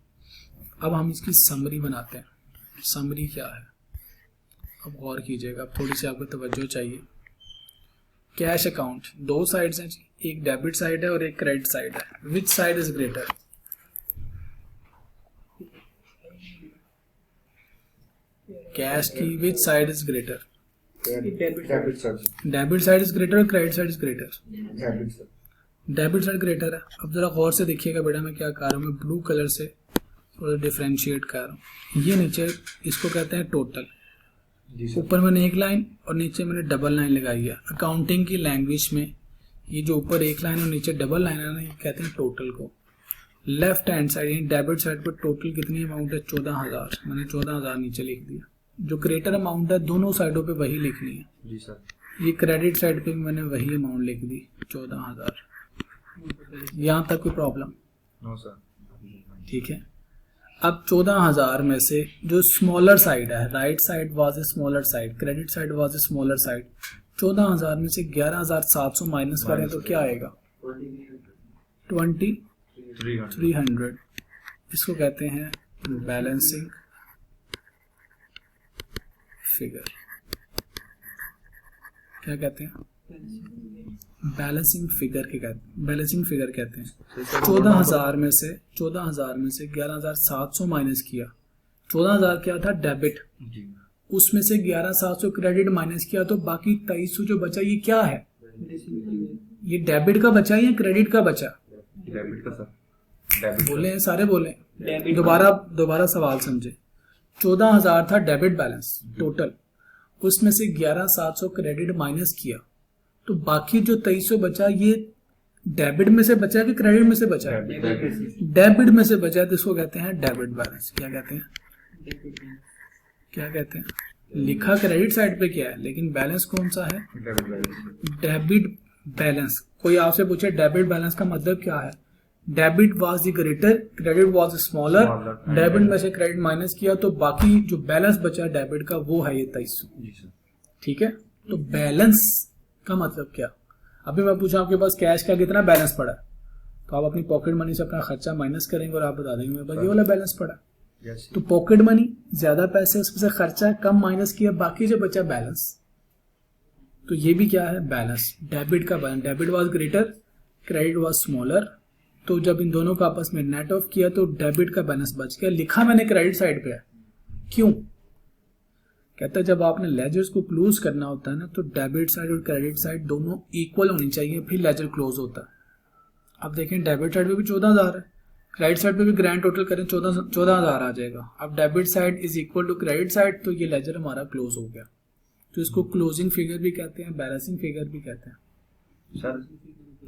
अब हम इसकी समरी बनाते हैं। समरी क्या है, अब गौर कीजिएगा, थोड़ी सी आपको तवज्जो चाहिए। कैश अकाउंट 2 साइड्स हैं जी, एक डेबिट साइड है और एक क्रेडिट साइड है। Which side is greater? Cash की which side is greater? Debit side debit side is greater और credit side is greater? Debit side debit side greater है। अब जरा गौर से देखिएगा बेटा, मैं क्या कर रहा हूँ, मैं ब्लू कलर से थोड़ा डिफ्रेंशिएट कर रहा हूँ। ये नीचे इसको कहते हैं टोटल। ऊपर मैंने एक लाइन और नीचे मैंने डबल लाइन लगाई है। अकाउंटिंग की लैंग्वेज में ये जो ऊपर एक लाइन और नीचे डबल लाइन है ना, ये कहते हैं टोटल को। लेफ्ट हैंड साइड यानी डेबिट साइड पर टोटल कितनी अमाउंट है? 14,000। मैंने 14,000 नीचे लिख दिया। जो क्रेडिटर अमाउंट है दोनों साइडों पे वही लिखनी है जी सर। ये क्रेडिट साइड पे मैंने वही अमाउंट लिख दी 14,000। यहाँ तक कोई प्रॉब्लम? No sir. ठीक है। अब 14,000 में से जो स्मॉलर साइड है, right side was a smaller side, credit side was a smaller side. 14,000 में से 11,700 माइनस करें तो क्या आएगा? 2,300। इसको कहते हैं बैलेंसिंग फिगर। क्या कहते हैं? बैलेंसिंग फिगर कहते हैं। 14,000 में से 11,700 माइनस किया। 14,000 क्या था? डेबिट। उसमें से 11,700 क्रेडिट माइनस किया तो बाकी 2,300 जो बचा ये क्या है? ये डेबिट का बचा या क्रेडिट का बचा? डेबिट का सर। डेबिट बोले हैं, सारे बोले। दोबारा सवाल समझे। 14,000 था डेबिट बैलेंस टोटल, उसमें से 11,700 क्रेडिट माइनस किया तो बाकी जो 2,300 बचा ये डेबिट में से बचा कि क्रेडिट में से बचा? डेबिट में से बचा, तो इसको कहते हैं डेबिट बैलेंस। क्या कहते हैं? लिखा क्रेडिट साइड पे क्या है लेकिन बैलेंस कौन सा है? Debit balance. कोई आपसे पूछे डेबिट बैलेंस का मतलब क्या है? Debit was the greater, credit was smaller. Debit में से क्रेडिट माइनस किया तो बाकी जो बैलेंस बचा डेबिट का वो है ये 2,300। ठीक है। तो बैलेंस का मतलब क्या? अभी मैं पूछा आपके पास कैश का कितना बैलेंस पड़ा, तो आप अपनी पॉकेट मनी से अपना खर्चा माइनस करेंगे और आप बता देंगे मेरे पास ये वाला बैलेंस पड़ा। तो पॉकेट मनी ज्यादा पैसे, उसमें से खर्चा कम माइनस किया, बाकी जो बचा बैलेंस। तो ये भी क्या है? बैलेंस। डेबिट का balance, debit was greater, credit was smaller. तो जब इन दोनों का आपस में नेट ऑफ किया तो डेबिट का बैलेंस बच गया। लिखा मैंने क्रेडिट साइड पे है, क्यों? कहता है जब आपने लेजर्स को क्लोज करना होता है ना, तो डेबिट साइड और क्रेडिट साइड दोनों इक्वल होनी चाहिए, फिर लेजर क्लोज होता है। अब देखें डेबिट साइड पे भी 14,000 है, क्रेडिट साइड पे भी ग्रैंड टोटल करें 14,000 आ जाएगा। अब debit side is equal to credit side, तो ये लेजर हमारा क्लोज हो गया। तो तो इसको क्लोजिंग फिगर भी कहते हैं, बैलेंसिंग फिगर भी कहते हैं। सर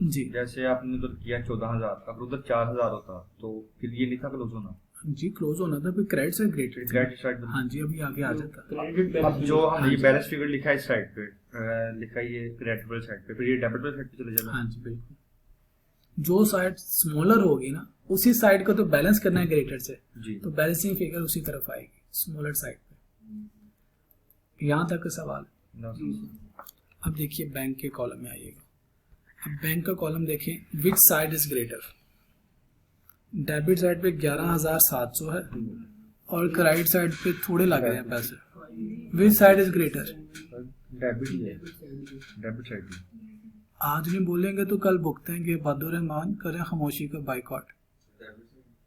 जी जैसे आपने उधर किया 14,000, अगर उधर 4,000 होता तो फिर ये नहीं था क्लोज होना। जी, क्लोज होना था, फिर क्रेडिट से ग्रेटेड। क्रेडिट साइड हाँ जी, अभी आगे आ जाता है। क्रेडिट अब बैलेंस जो हमने ये बैलेंस फिगर लिखा है इस साइड पे, लिखा है ये क्रेडिट वाली साइड पे, फिर ये डेबिट वाली साइड पे चले जाना। हाँ जी बिल्कुल, जो साइड स्मॉलर होगी ना उसी साइड को तो बैलेंस करना है ग्रेटर से, जी तो बैलेंसिंग फिगर उसी तरफ आएगी, स्मॉलर साइड पे। यहाँ तक का सवाल। ना अब देखिए बैंक के कॉलम में आइएगा। अब बैंक का कॉलम देखें, विच side is greater. Debit side पे 11,700 है और क्रेडिट साइड पे थोड़े लग रहे हैं पैसे। Which side is greater? Debit ही है, डेबिट साइड ही। आज नहीं बोलेंगे तो कल भुगतेंगे, बदुरमान करें खामोशी का बाइकआउट।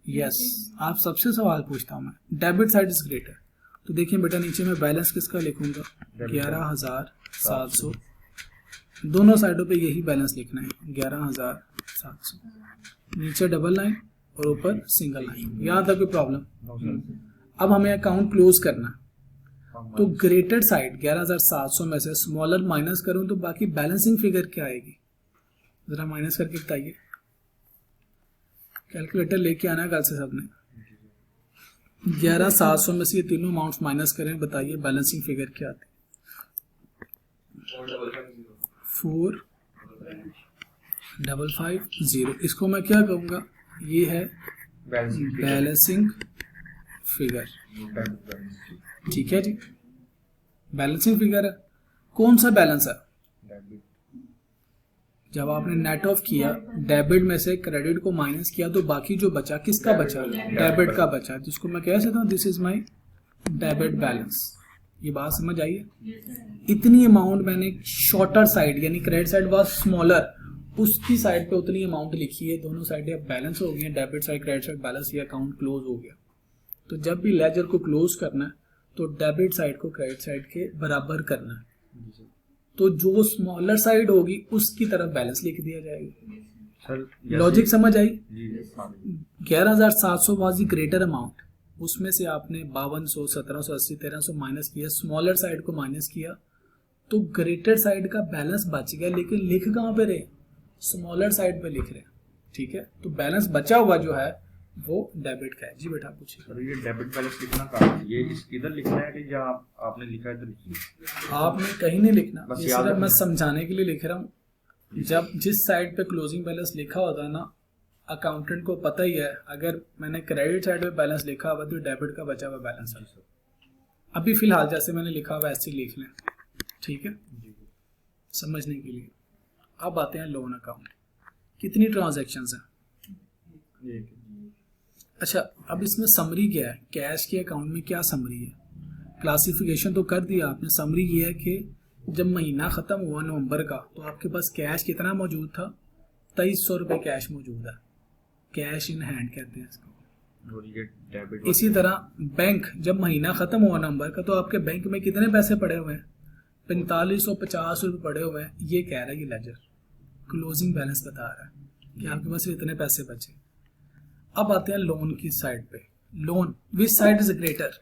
यस, आप सबसे सवाल पूछता हूं मैं, डेबिट साइड इज ग्रेटर। तो देखिए बेटा, नीचे मैं बैलेंस किसका लिखूंगा, 11,700। दोनों साइडों पे यही बैलेंस लिखना है, 11,700। नीचे डबल लाइन और ऊपर सिंगल लाइन। यहाँ तक कोई प्रॉब्लम? अब हमें अकाउंट क्लोज करना है, तो ग्रेटर साइड 11,700 में से स्मॉलर माइनस करूं तो बाकी बैलेंसिंग फिगर क्या आएगी, जरा माइनस करके बताइए। कैलकुलेटर लेके आना कल से सबने। 11,700 में से ये तीनों अमाउंट्स माइनस करें, बताइए बैलेंसिंग फिगर क्या आती है। 4,550। इसको मैं क्या कहूंगा, ये है बैलेंसिंग फिगर। ठीक है जी, बैलेंसिंग फिगर है। कौन सा बैलेंस है? जब आपने नेट ऑफ किया, डेबिट में से क्रेडिट को माइनस किया, तो बाकी जो बचा किसका बचा? डेबिट का बचा, जिसको मैं कह सकता हूँ this is my debit balance. ये बात समझ आई है? इतनी अमाउंट मैंने शॉर्टर साइड यानी क्रेडिट साइड वाज स्मॉलर, उसकी साइड पे उतनी अमाउंट लिखी है। दोनों साइड अब बैलेंस हो गई है, debit side credit side balance, ये अकाउंट क्लोज हो गया। तो जब भी लेजर को क्लोज करना है तो डेबिट साइड को क्रेडिट साइड के बराबर करना है, तो जो स्मॉलर साइड होगी उसकी तरफ बैलेंस लिख दिया जाएगा। सर लॉजिक समझ आई? जी 11,700 वाज द ग्रेटर अमाउंट, उसमें से आपने 5200, 1780, 1300 माइनस किया, स्मॉलर साइड को माइनस किया, तो ग्रेटर साइड का बैलेंस बच गया, लेकिन लिख कहाँ पे रहे? स्मॉलर साइड पे लिख रहे हैं। ठीक है, तो बैलेंस बचा हुआ जो है वो डेबिट का है। जी बेटा पूछिए। सर ये डेबिट बैलेंस लिखना कहाँ है? ये इधर लिखना है कि या आपने लिखा है इधर लिखिए? आपने कहीं नहीं लिखना, बस ये याद सिर्फ मैं रखना। समझाने के लिए लिख रहा हूँ। जब जिस साइड पे क्लोजिंग बैलेंस लिखा होता है ना, अकाउंटेंट को पता ही है, अगर मैंने क्रेडिट साइड पे बैलेंस लिखा हुआ तो डेबिट का बचा हुआ बैलेंस है। अभी फिलहाल जैसे मैंने लिखा हुआ ऐसे ही लिख लें, ठीक है, समझने के लिए। अब आते हैं लोन अकाउंट। कितनी ट्रांजैक्शंस हैं? अच्छा, अब इसमें समरी क्या है? कैश के अकाउंट में क्या समरी है? क्लासिफिकेशन तो कर दिया आपने। समरी ये है कि जब महीना खत्म हुआ नवंबर का, तो आपके पास कैश कितना मौजूद था? 2300 रुपये कैश मौजूद है। कैश इन हैंड कहते हैं इसको। और ये डेबिट। इसी तरह बैंक, जब महीना खत्म हुआ नवंबर का, तो आपके बैंक में कितने पैसे पड़े हुए हैं? 4550 रुपये पड़े हुए हैं। ये कह रहा है ये लेजर, क्लोजिंग बैलेंस बता रहा है कि आपके पास इतने पैसे बचे। अब आते हैं लोन की साइड पे। Loan which side is greater?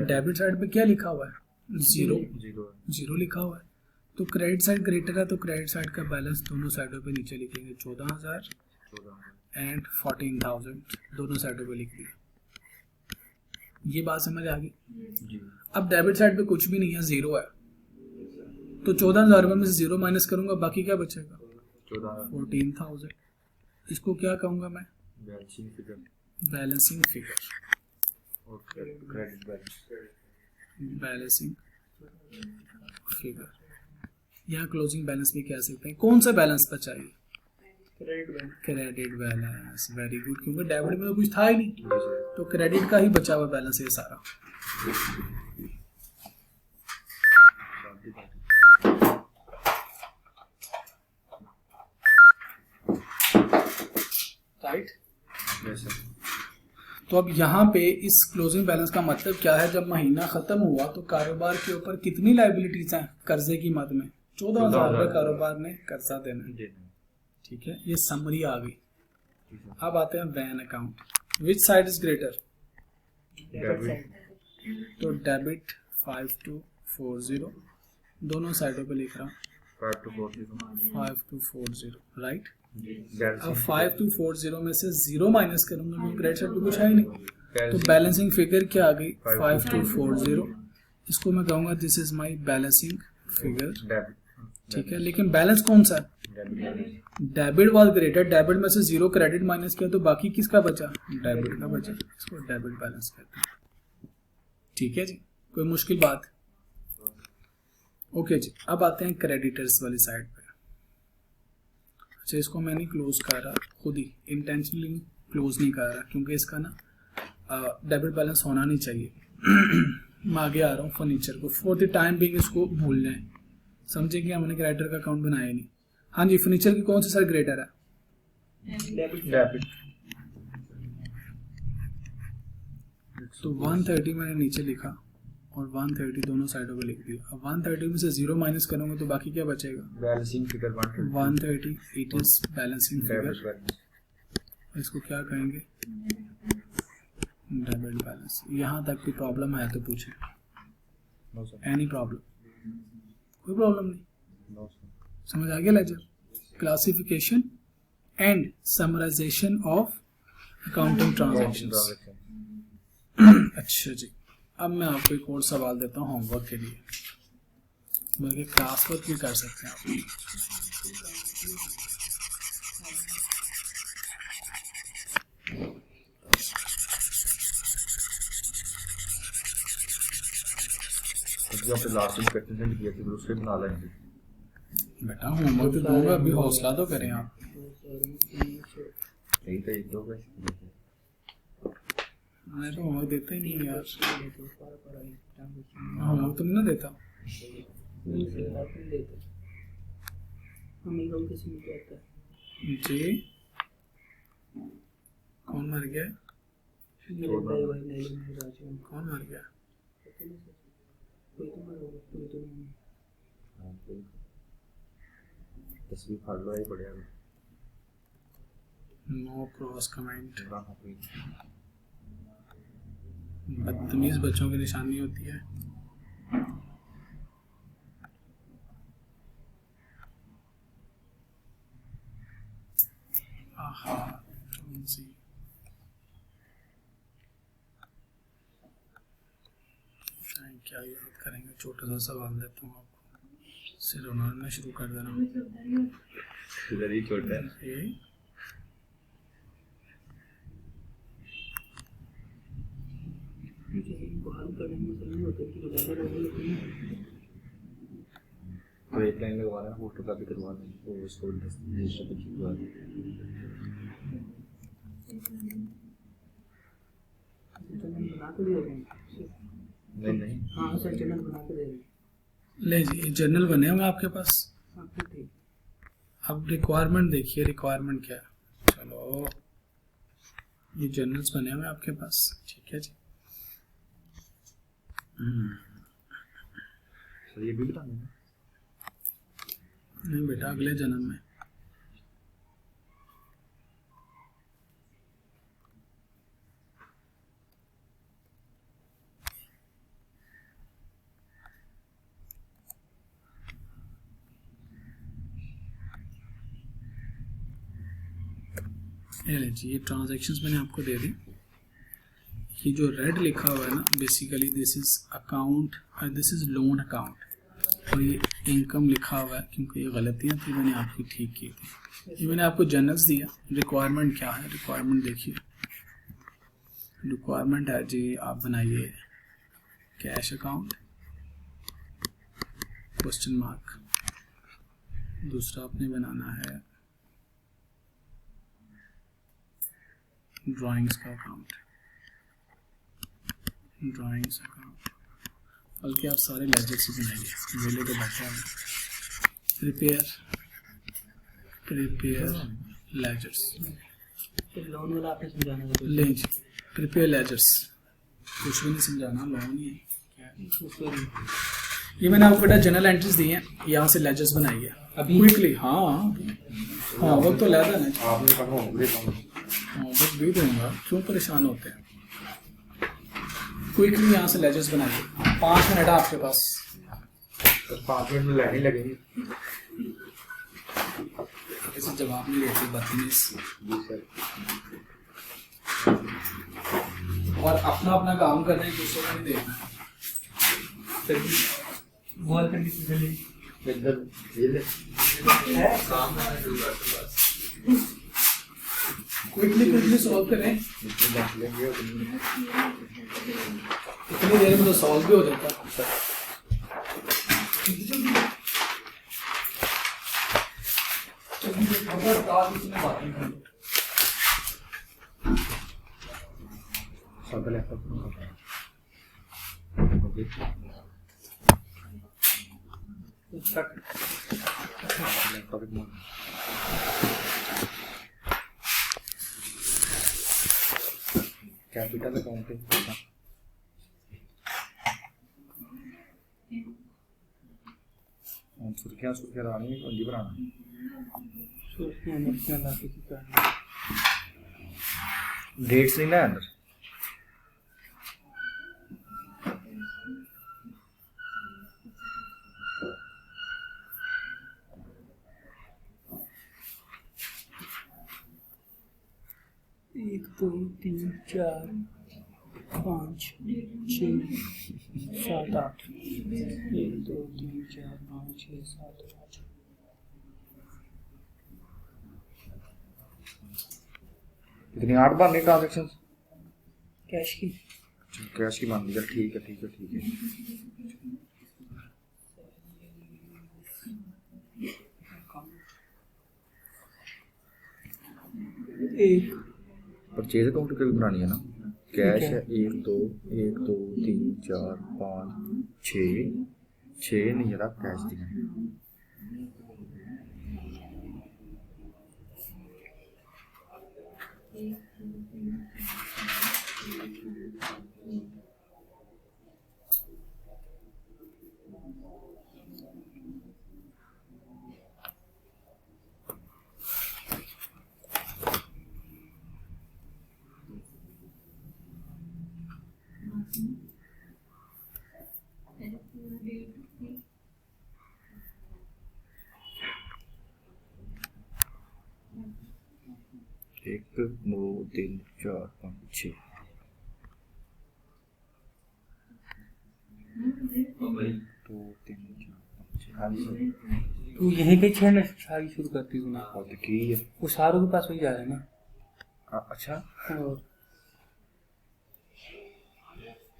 Debit side पे क्या लिखा हुआ है? जीरो लिखा हुआ है। तो क्रेडिट साइड ग्रेटर है, तो क्रेडिट साइड का बैलेंस दोनों साइडों पे नीचे लिखेंगे, 14,000 एंड 14,000 दोनों साइडों पे लिख दिया। ये बात समझ आ गई? अब डेबिट साइड पे कुछ भी नहीं है, जीरो है, तो 14,000 रुपये में से जीरो माइनस करूंगा, बाकी क्या बचेगा? 14,000। इसको क्या कहूंगा मैं? Balancing figure. बैलेंसिंग फिगर, यहाँ क्लोजिंग बैलेंस भी कह सकते हैं। कौन सा बैलेंस बचा है? Credit balance. वेरी गुड, क्योंकि डेबिट में तो कुछ था ही नहीं, तो क्रेडिट का ही बचा हुआ बैलेंस है सारा। राइट। तो अब यहाँ पे इस क्लोजिंग बैलेंस का मतलब क्या है? जब महीना खत्म हुआ तो कारोबार के ऊपर कितनी लायबिलिटीज हैं कर्जे की मद में? 14,000 रुपये कारोबार ने कर्जा देना। ठीक है, ये समरी आ गई। अब आते हैं van account. Which side is greater? तो डेबिट 52 5240 दोनों साइडों पे लिख रहा हूँ 5240 5240 राइट। बैलेंसिंग अब 5240 में से 0 माइनस करूंगा क्योंकि क्रेडिट साइड पे कुछ है ही नहीं, तो बैलेंसिंग फिगर क्या आ गई 5240। इसको मैं कहूँगा this is my balancing figure, ठीक है। लेकिन बैलेंस कौन सा है? डेबिट वॉज ग्रेटर, डेबिट में से 0 क्रेडिट माइनस किया तो बाकी किसका बचा? डेबिट का बचा, इसको डेबिट बैलेंस कहते हैं, ठीक है जी। कोई मुश्किल बात? ओके जी। अब आते हैं क्रेडिटर्स वाली साइड पे। अच्छा, इसको मैं नहीं क्लोज कर रहा, खुद ही इंटेंशनली क्लोज नहीं कर रहा क्योंकि इसका ना डेबिट बैलेंस होना नहीं चाहिए। मैं आगे आ रहा हूँ फर्नीचर को, फॉर द टाइम बिंग इसको भूल जाएं, समझे कि हमने क्रेडिटर का अकाउंट बनाया नहीं। हाँ जी, फर्नीचर की कौन सी साइड ग्रेटर है? डेबिट। तो 130 मैंने नीचे लिखा और 130 दोनों साइडों पे लिख दिया। अब 130 में से 0 माइनस करूंगा तो बाकी क्या बचेगा? Balancing figure 130 it is balancing figure, इसको क्या कहेंगे? Debit balance. यहाँ तक कोई प्रॉब्लम है तो पूछे। Any problem? कोई प्रॉब्लम नहीं, समझ आ गया? Ledger classification and summarization of accounting transactions. अच्छा जी, अब मैं आपको एक और सवाल देता हूँ होमवर्क के लिए, बल्कि क्लास वर्क भी कर सकते हैं आप। जो आपने लास्ट में प्रेजेंटेशन किया थी उससे बना लेंगे। बेटा होमवर्क तो दूंगा, अभी हौसला तो करें आप। यही तो एक दो मैं तो होमवर्क देता ही नहीं यार, होमवर्क तो नहीं ना देता। जी कौन मर गया? कौन मर गया? तस्वीर फाड़ लो, बढ़िया। No cross comment. बदतमीज बच्चों की निशानी होती है। आहा, क्या याद करेंगे? छोटा सा सवाल देता हूँ आपको, सिर उन्होंने शुरू कर देना। इधर ही छोटा है। तो एक लाइन लगवाना, फोटो कॉपी करवाना, तो उसको रजिस्टर पे खिंचवा दें। नहीं हाँ सर, जर्नल बना के दे रहे। ले जी, जर्नल बने होंगे आपके पास। अब रिक्वायरमेंट देखिए, रिक्वायरमेंट क्या है? चलो, ये जर्नल्स बने हुए आपके पास, ठीक है जी। सर ये भी बताना है? नहीं बेटा, अगले जन्म में। ये लीजिए, ये ट्रांजैक्शंस मैंने आपको दे दी। ये जो रेड लिखा हुआ है ना, बेसिकली दिस इज अकाउंट और दिस इज लोन अकाउंट, और ये इनकम लिखा हुआ है क्योंकि ये गलतियां थी, मैंने आपकी ठीक की थी। ये मैंने आपको जर्नल्स दिया। रिक्वायरमेंट क्या है? रिक्वायरमेंट देखिए, रिक्वायरमेंट है जी, आप बनाइए कैश अकाउंट क्वेश्चन मार्क। दूसरा आपने बनाना है ड्राइंग्स का अकाउंट, ड्राइंग्स अकाउंट, बल्कि आप सारे लेजर से बनाइए, वेले तो बैठा है। प्रिपेयर लेजर्स, लोन वाला आपने समझाना है। ले जी, प्रिपेयर लेजर्स, कुछ भी नहीं समझाना, लोन ही है क्या है। ये मैंने आपको बेटा जनरल एंट्रीज दी हैं, यहाँ से लेजर्स बनाइए अभी क्विकली। हाँ वक्त तो लेता है, आपने कहा वक्त भी दूंगा, क्यों परेशान होते हैं। क्विकली यहाँ से लेजर्स बनाइए, 5 मिनट आपके पास, तो 5 मिनट में लाइन लगेगी। ऐसे जवाब नहीं देते बदतमीज। जी सर। और अपना अपना काम कर रहे हैं, दूसरों को नहीं देखना। वॉल कंडीशन चली इधर ये ले क्विकली सॉल्व करें। इसमें बैठ लेंगे इतनी देर में तो सॉल्व भी हो जाता है। सब लैपटॉप कैपिटल अकाउंटिंग सुर्खियाँ लानी है, कंजी बनाना डेट्स नहीं ना अंदर। एक दो तीन चार पाँच छः सात आठ 1 2 3 4 5 6 7 8 इतनी 8 बननी ट्रांजेक्शन कैश की कैश की मान ली। ठीक है ठीक है ठीक है। एक परचेज अकाउंट की भी बनानी है ना। कैश है 1 2 3 4 5 6 नहीं जरा कैश दी है। एक 2 3 4 5 6 2 3 4 5 हाँ जी सर। तू यहीं पे छह सारी शुरू करती तूने और तो की है। वो सारों के पास वही जा रहा है ना। अच्छा और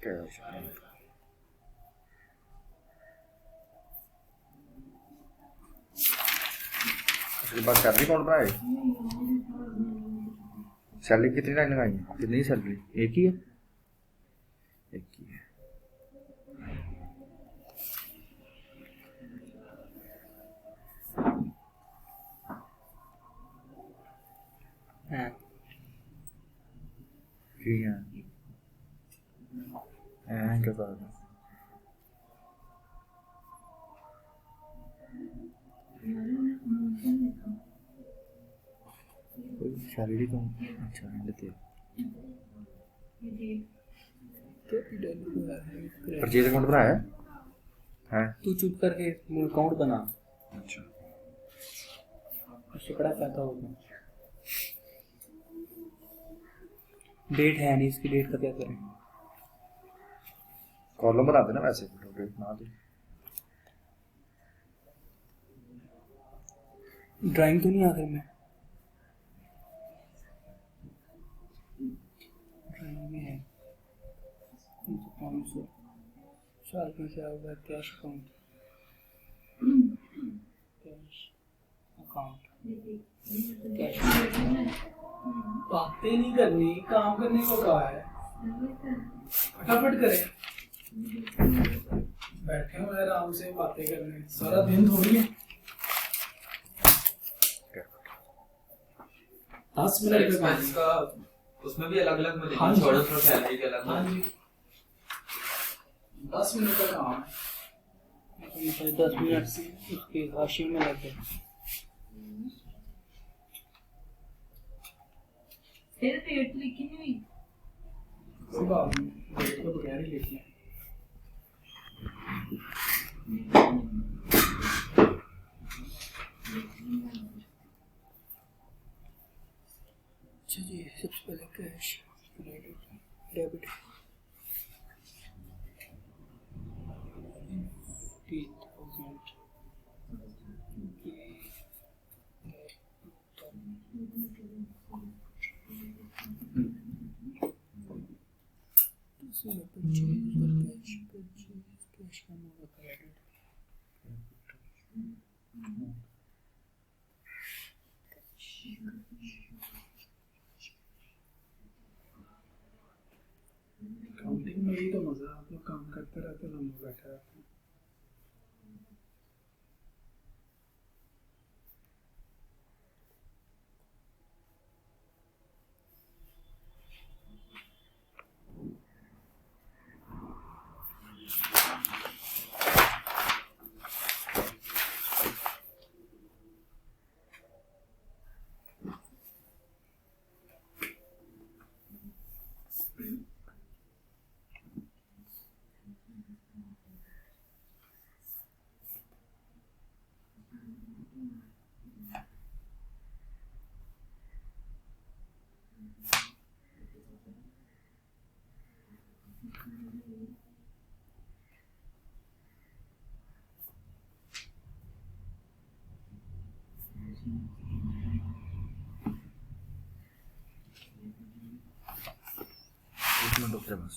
कैश उसके बाद सैलरी कौन बनाए। सैलरी कितनी लाइन लगाई है, कितनी सैलरी एक ही है। एक ही है। हाँ ठीक है क्या बात है। सैलरी तो अच्छा लेते परचेज अकाउंट बनाया है। तू चुप करके अकाउंट बना, अच्छा उससे बड़ा फायदा होगा। डेट है नहीं, इसकी डेट का क्या करें। कॉलम बना देना वैसे डेट ना दे। ड्राइंग तो नहीं आखिर में ड्राइंग में है 500 साल में क्या होगा। कैश अकाउंट कैश बातें नहीं करनी, काम करने को कहा है। फटाफट करें। बैठे हुए आराम से बातें करने, सारा दिन थोड़ी है। 10 मिनट का काम। एक्सपेंस का उसमें भी अलग अलग हाँ मिलेगी, जी। छोड़ो थोड़ा सैलरी के अलग। हाँ जी 10 मिनट का काम है। 10 मिनट उसके हाशिए में लग गए। तेरे डेट लिखी नहीं हुई। सुबह डेट के बगैर ही लिखना है। अच्छा जी, सबसे पहले कैश, क्रेडिट, डेबिट, 50,000, कैश का होगा क्रेडिट, काउंटिंग में यही तो मजा है, आप लोग काम करते रहते हो, हम लोग बैठे रहते हैं। एक मिनट रुक जा बस।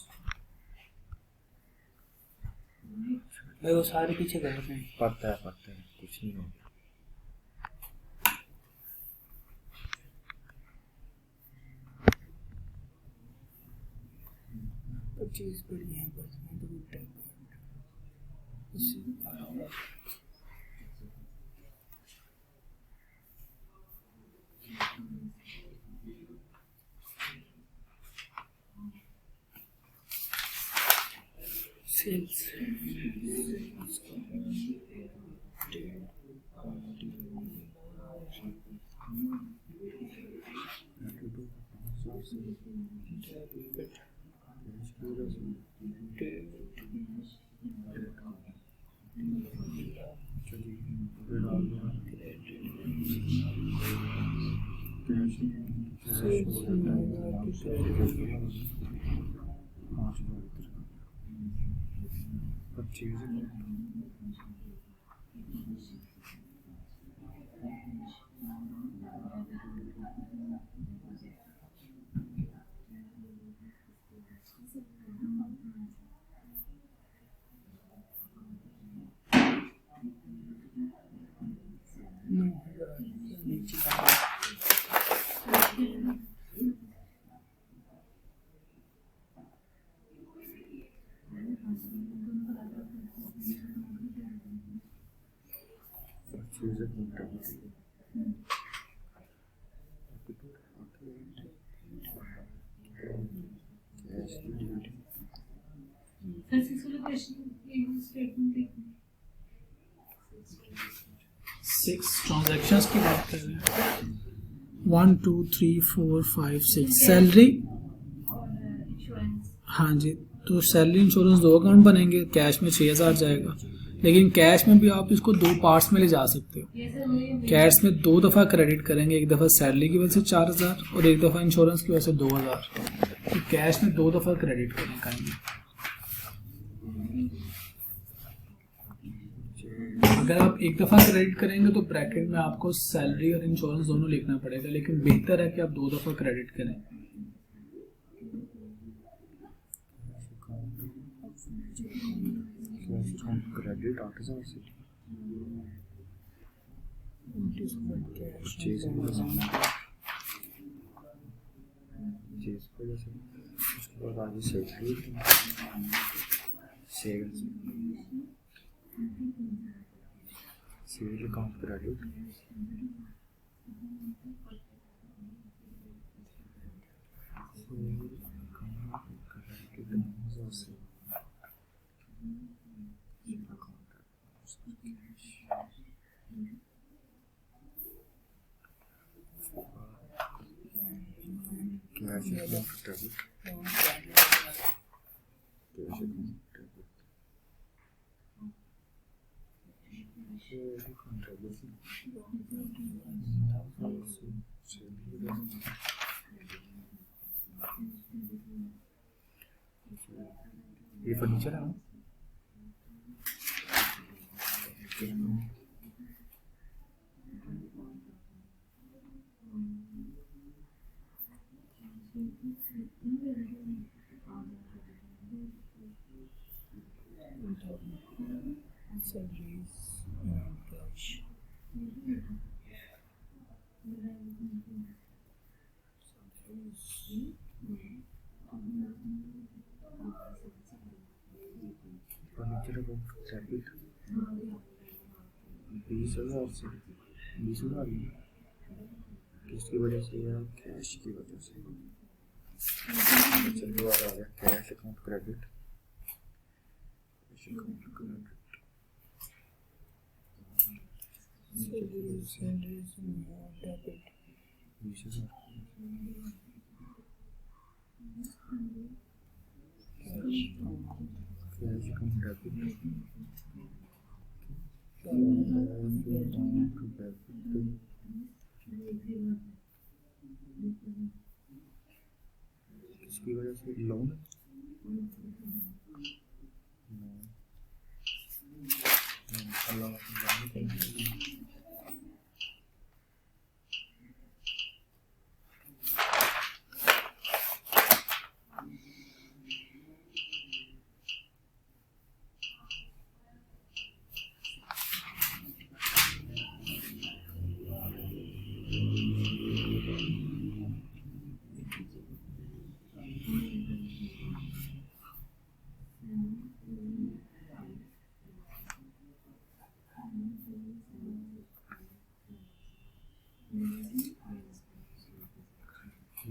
भाई वो सारे पीछे गए हैं। पढ़ता है कुछ नहीं होगा। चीज बड़ी है बस सेल्स Successful question statement देखना। 6 ट्रांजैक्शंस की बात कर रहे हैं। 1 2 3 4 5 6 सैलरी। और इंश्योरेंस। हाँ जी, तो सैलरी इंश्योरेंस 2 अकाउंट बनेंगे, कैश में 6,000 जाएगा, लेकिन कैश में भी आप इसको 2 पार्ट्स में ले जा सकते हो। ये सर वही कैश में 2 दफ़ा क्रेडिट करेंगे, एक दफ़ा सैलरी की वजह से 4,000 और एक दफ़ा इंश्योरेंस की वजह से 2,000। तो कैश में 2 दफ़ा क्रेडिट करेंगे। अगर आप एक दफ़ा क्रेडिट करेंगे तो ब्रैकेट में आपको सैलरी और इंश्योरेंस दोनों लिखना पड़ेगा, लेकिन बेहतर है कि आप 2 दफ़ा क्रेडिट करें। क्रेडिट 8,000 से उसके बाद आगे salary sale account credit cash account debit furniture है ना फर्नीचर अकाउंट डेबिट 20,000 से 20,000 किसकी वजह से या कैश की वजह से चलिए बात आ गया cash account credit cash account credit 20,000 cash account debit किसकी वजह से लोन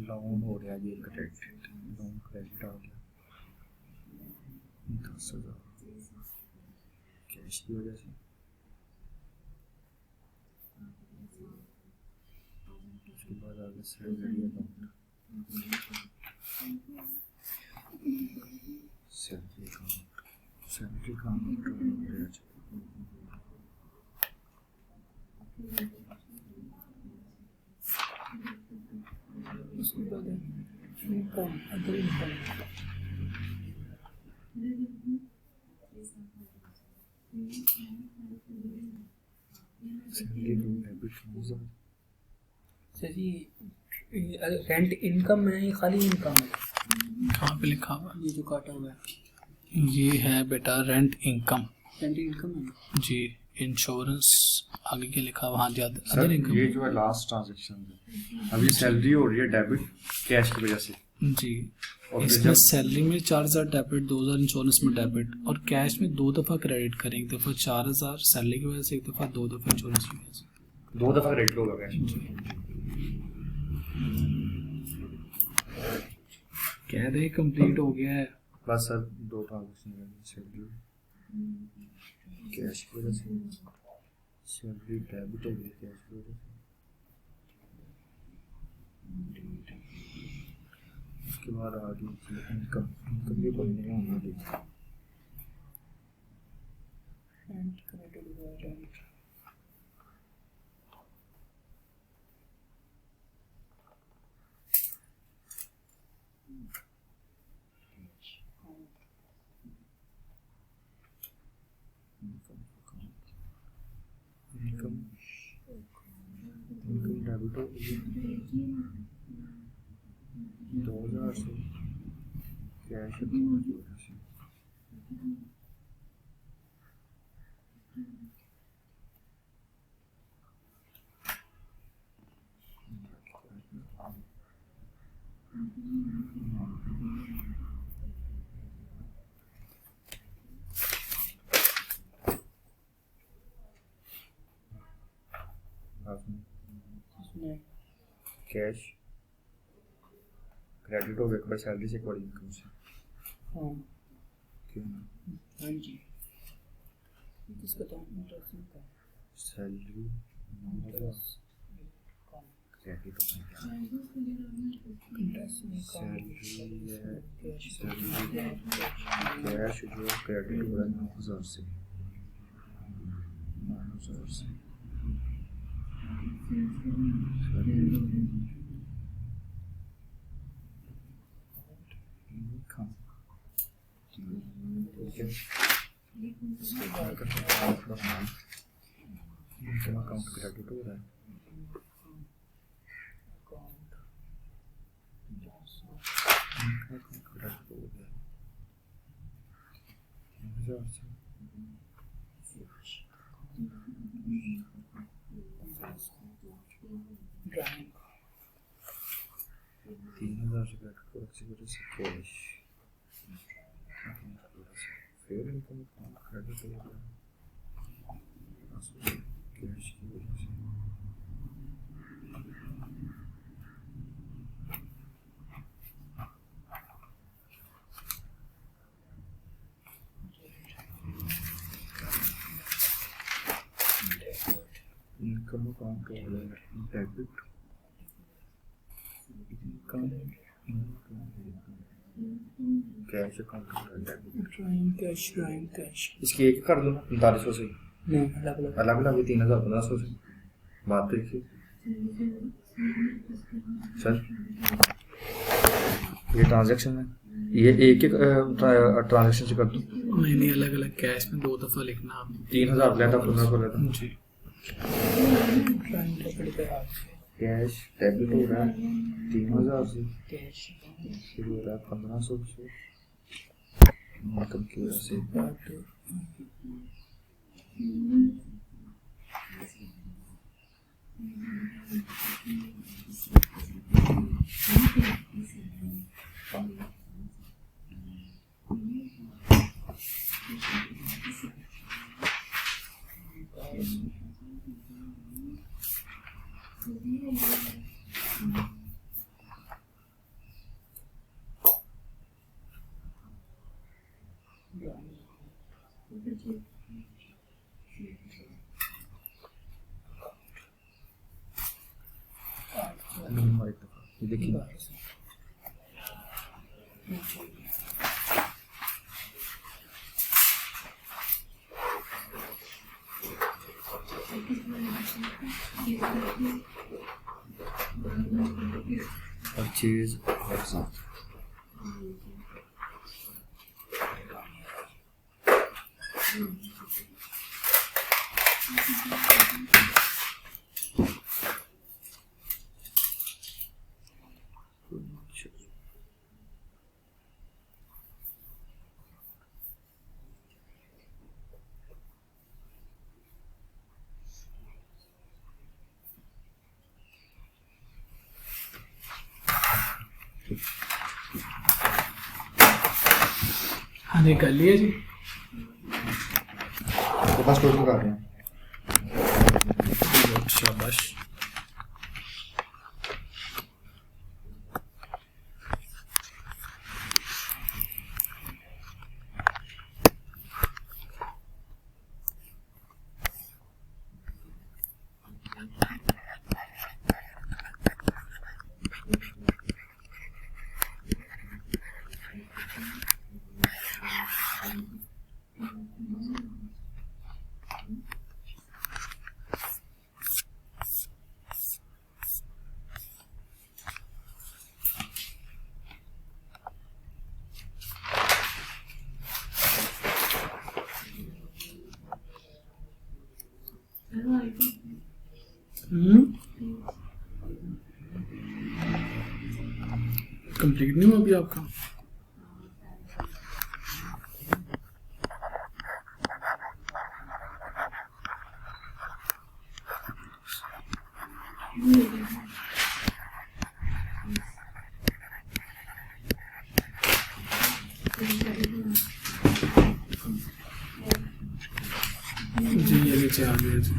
लोन हो गया ये क्रेडिट लोन क्रेडिट आ गया 10,000 कैश की वजह से उसके बाद आ गया सैलरी अकाउंट सैलरी अकाउंट उसके बाद income other income salary account debit 1,000 sir ये रेंट इनकम है या खाली इनकम है? कहाँ पे लिखा हुआ ये जो काटा हुआ है है? ये है बेटा रेंट इनकम रेंट इनकम है। जी। इंश्योरेंस आगे के लिखा हुआ, हाँ ज्यादा सर अदर इनकम ये जो है लास्ट ट्रांजैक्शन है अभी सैलरी हो रही है डेबिट कैश की वजह से जी। और इसमें जब सैलरी में 4,000 डेबिट, 2,000 इंश्योरेंस में डेबिट और कैश में 2 दफ़ा क्रेडिट करें, एक दफ़ा 4,000 सैलरी की वजह से, एक दफ़ा 2 दफ़ा इंश्योरेंस की वजह से। 2 दफा क्रेडिट होगा कैश कह रहे कंप्लीट हो गया है। बस सर 2 ट्रांजैक्शन सैलरी कैश की वजह से सैलरी डेबिट हो गई कैश की वजह से उसके बाद आ गई इनकम इनकम भी बनने होना देखिए रेंट क्रेडिट हुआ रेंट इनकम इनकम डेबिट हो गई 2,000 से कैश अकाउंट की वजह से कैश क्रेडिट हो गया एक बार सैलरी से एक बार इनकम से हाँ क्यों ना हाँ जी किसका तो इंटरेस्ट का सैलरी क्रेडिट हो गया इंटरेस्ट सैलरी है कैश जो क्रेडिट हो रहा है 9,000 से 9,000 से इनकम है इनकम अकाउंट क्रेडिट हो रहा है ड्राइंग 3000 से कैश फिर इनकम क्रेडिट हो रहा है कैश की वजह से इनकम अकाउंट हो रहा है डेबिट इनकम कैश अकाउंट हो रहा है डेबिट ड्राइंग कैश इसकी एक कर दो ना 4500 से नहीं अलग अलग अलग अलग 3000 1500 से बात तो एक ही सर ये ट्रांजैक्शन है ये एक एक ट्रांजैक्शन से कर दूं नहीं अलग अलग कैश में 2 दफा लिखना आप 3000 लेता 1500 लेता जी ड्राइंग डेबिट पे आ कैश डेबिट हो रहा है 3000 से कैश फिर हो रहा है 1500 से इनकम की वजह से ये देखिए परचेज और साथ हाँ जी कर लिए जी तो बस टोटल कर रहे हैं शाबाश कंप्लीट नहीं हुआ अभी आपका जी ये नीचे आ गया जी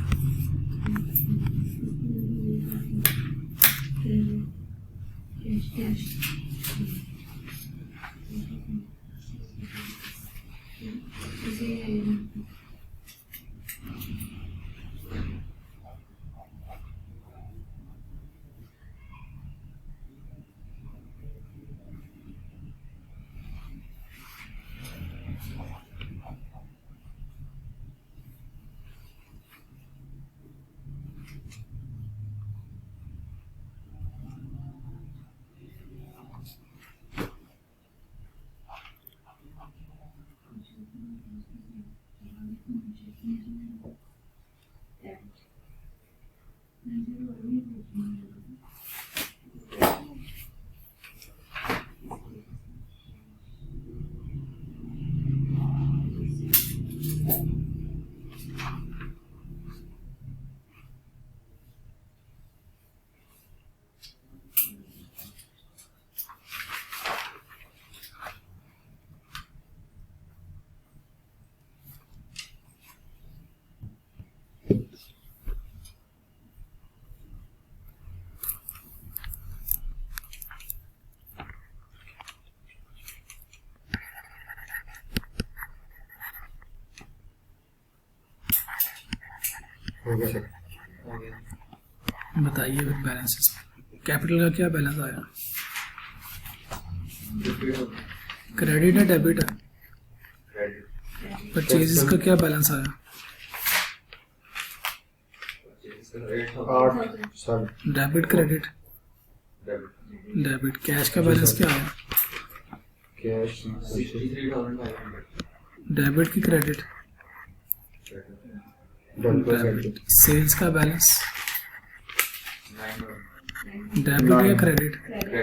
हो गया सर। हो गया। बताइए फिर बैलेंसेस। कैपिटल का क्या बैलेंस आया? क्रेडिट है डेबिट है? परचेजेस का क्या बैलेंस आया? 8 sir. Debit credit? Debit. Cash का बैलेंस क्या आया? कैश 63,500। डेबिट की क्रेडिट? डेबिट। सेल्स का बैलेंस? डेबिट या क्रेडिट?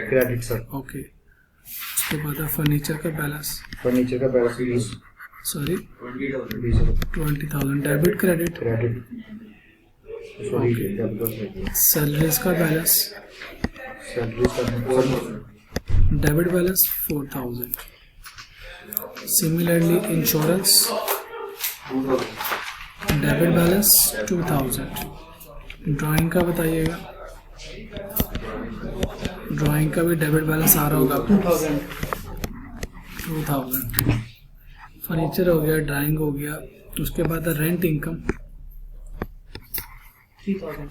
Credit sir. ओके। उसके बाद फर्नीचर का बैलेंस? फर्नीचर का balance 20 sorry 20,000। 20,000। Debit credit? Credit sorry Okay. Debit salaries का balance? Salary sir. Debit balance 4,000। Similarly insurance? 2,000। Debit balance 2,000। Drawing का बताइएगा। Drawing का भी डेबिट बैलेंस आ रहा होगा आपको। 2,000। फर्नीचर हो गया, ड्राइंग हो गया। उसके बाद rent income? 3,000।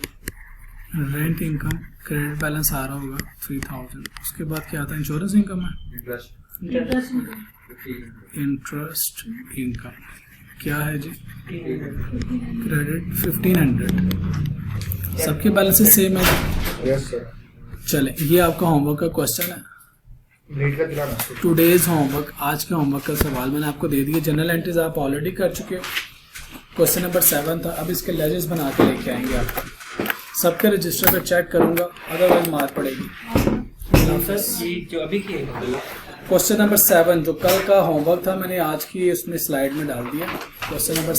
Rent income credit balance आ रहा होगा 3,000। उसके बाद क्या आता है? इंश्योरेंस इनकम है। Interest Interest income. 1500। Interest income क्या है जी? 300। क्रेडिट 1,500। सबके बैलेंसेस सेम है। Yes sir. चले, ये आपका होमवर्क का क्वेश्चन है। नीट का दिलाना टुडेज होमवर्क, आज के होमवर्क का सवाल मैंने आपको दे दिए। जनरल एंट्रीज आप ऑलरेडी कर चुके हो। क्वेश्चन नंबर 7 था। अब इसके लेजेस बना के लेके आएंगे आप। सबके रजिस्टर पे चेक करूंगा, अदरवाइज मार पड़ेगी। सर ये जो अभी की है क्वेश्चन नंबर 7 जो कल का होमवर्क था, मैंने आज की उसमें स्लाइड में डाल दिया। Question number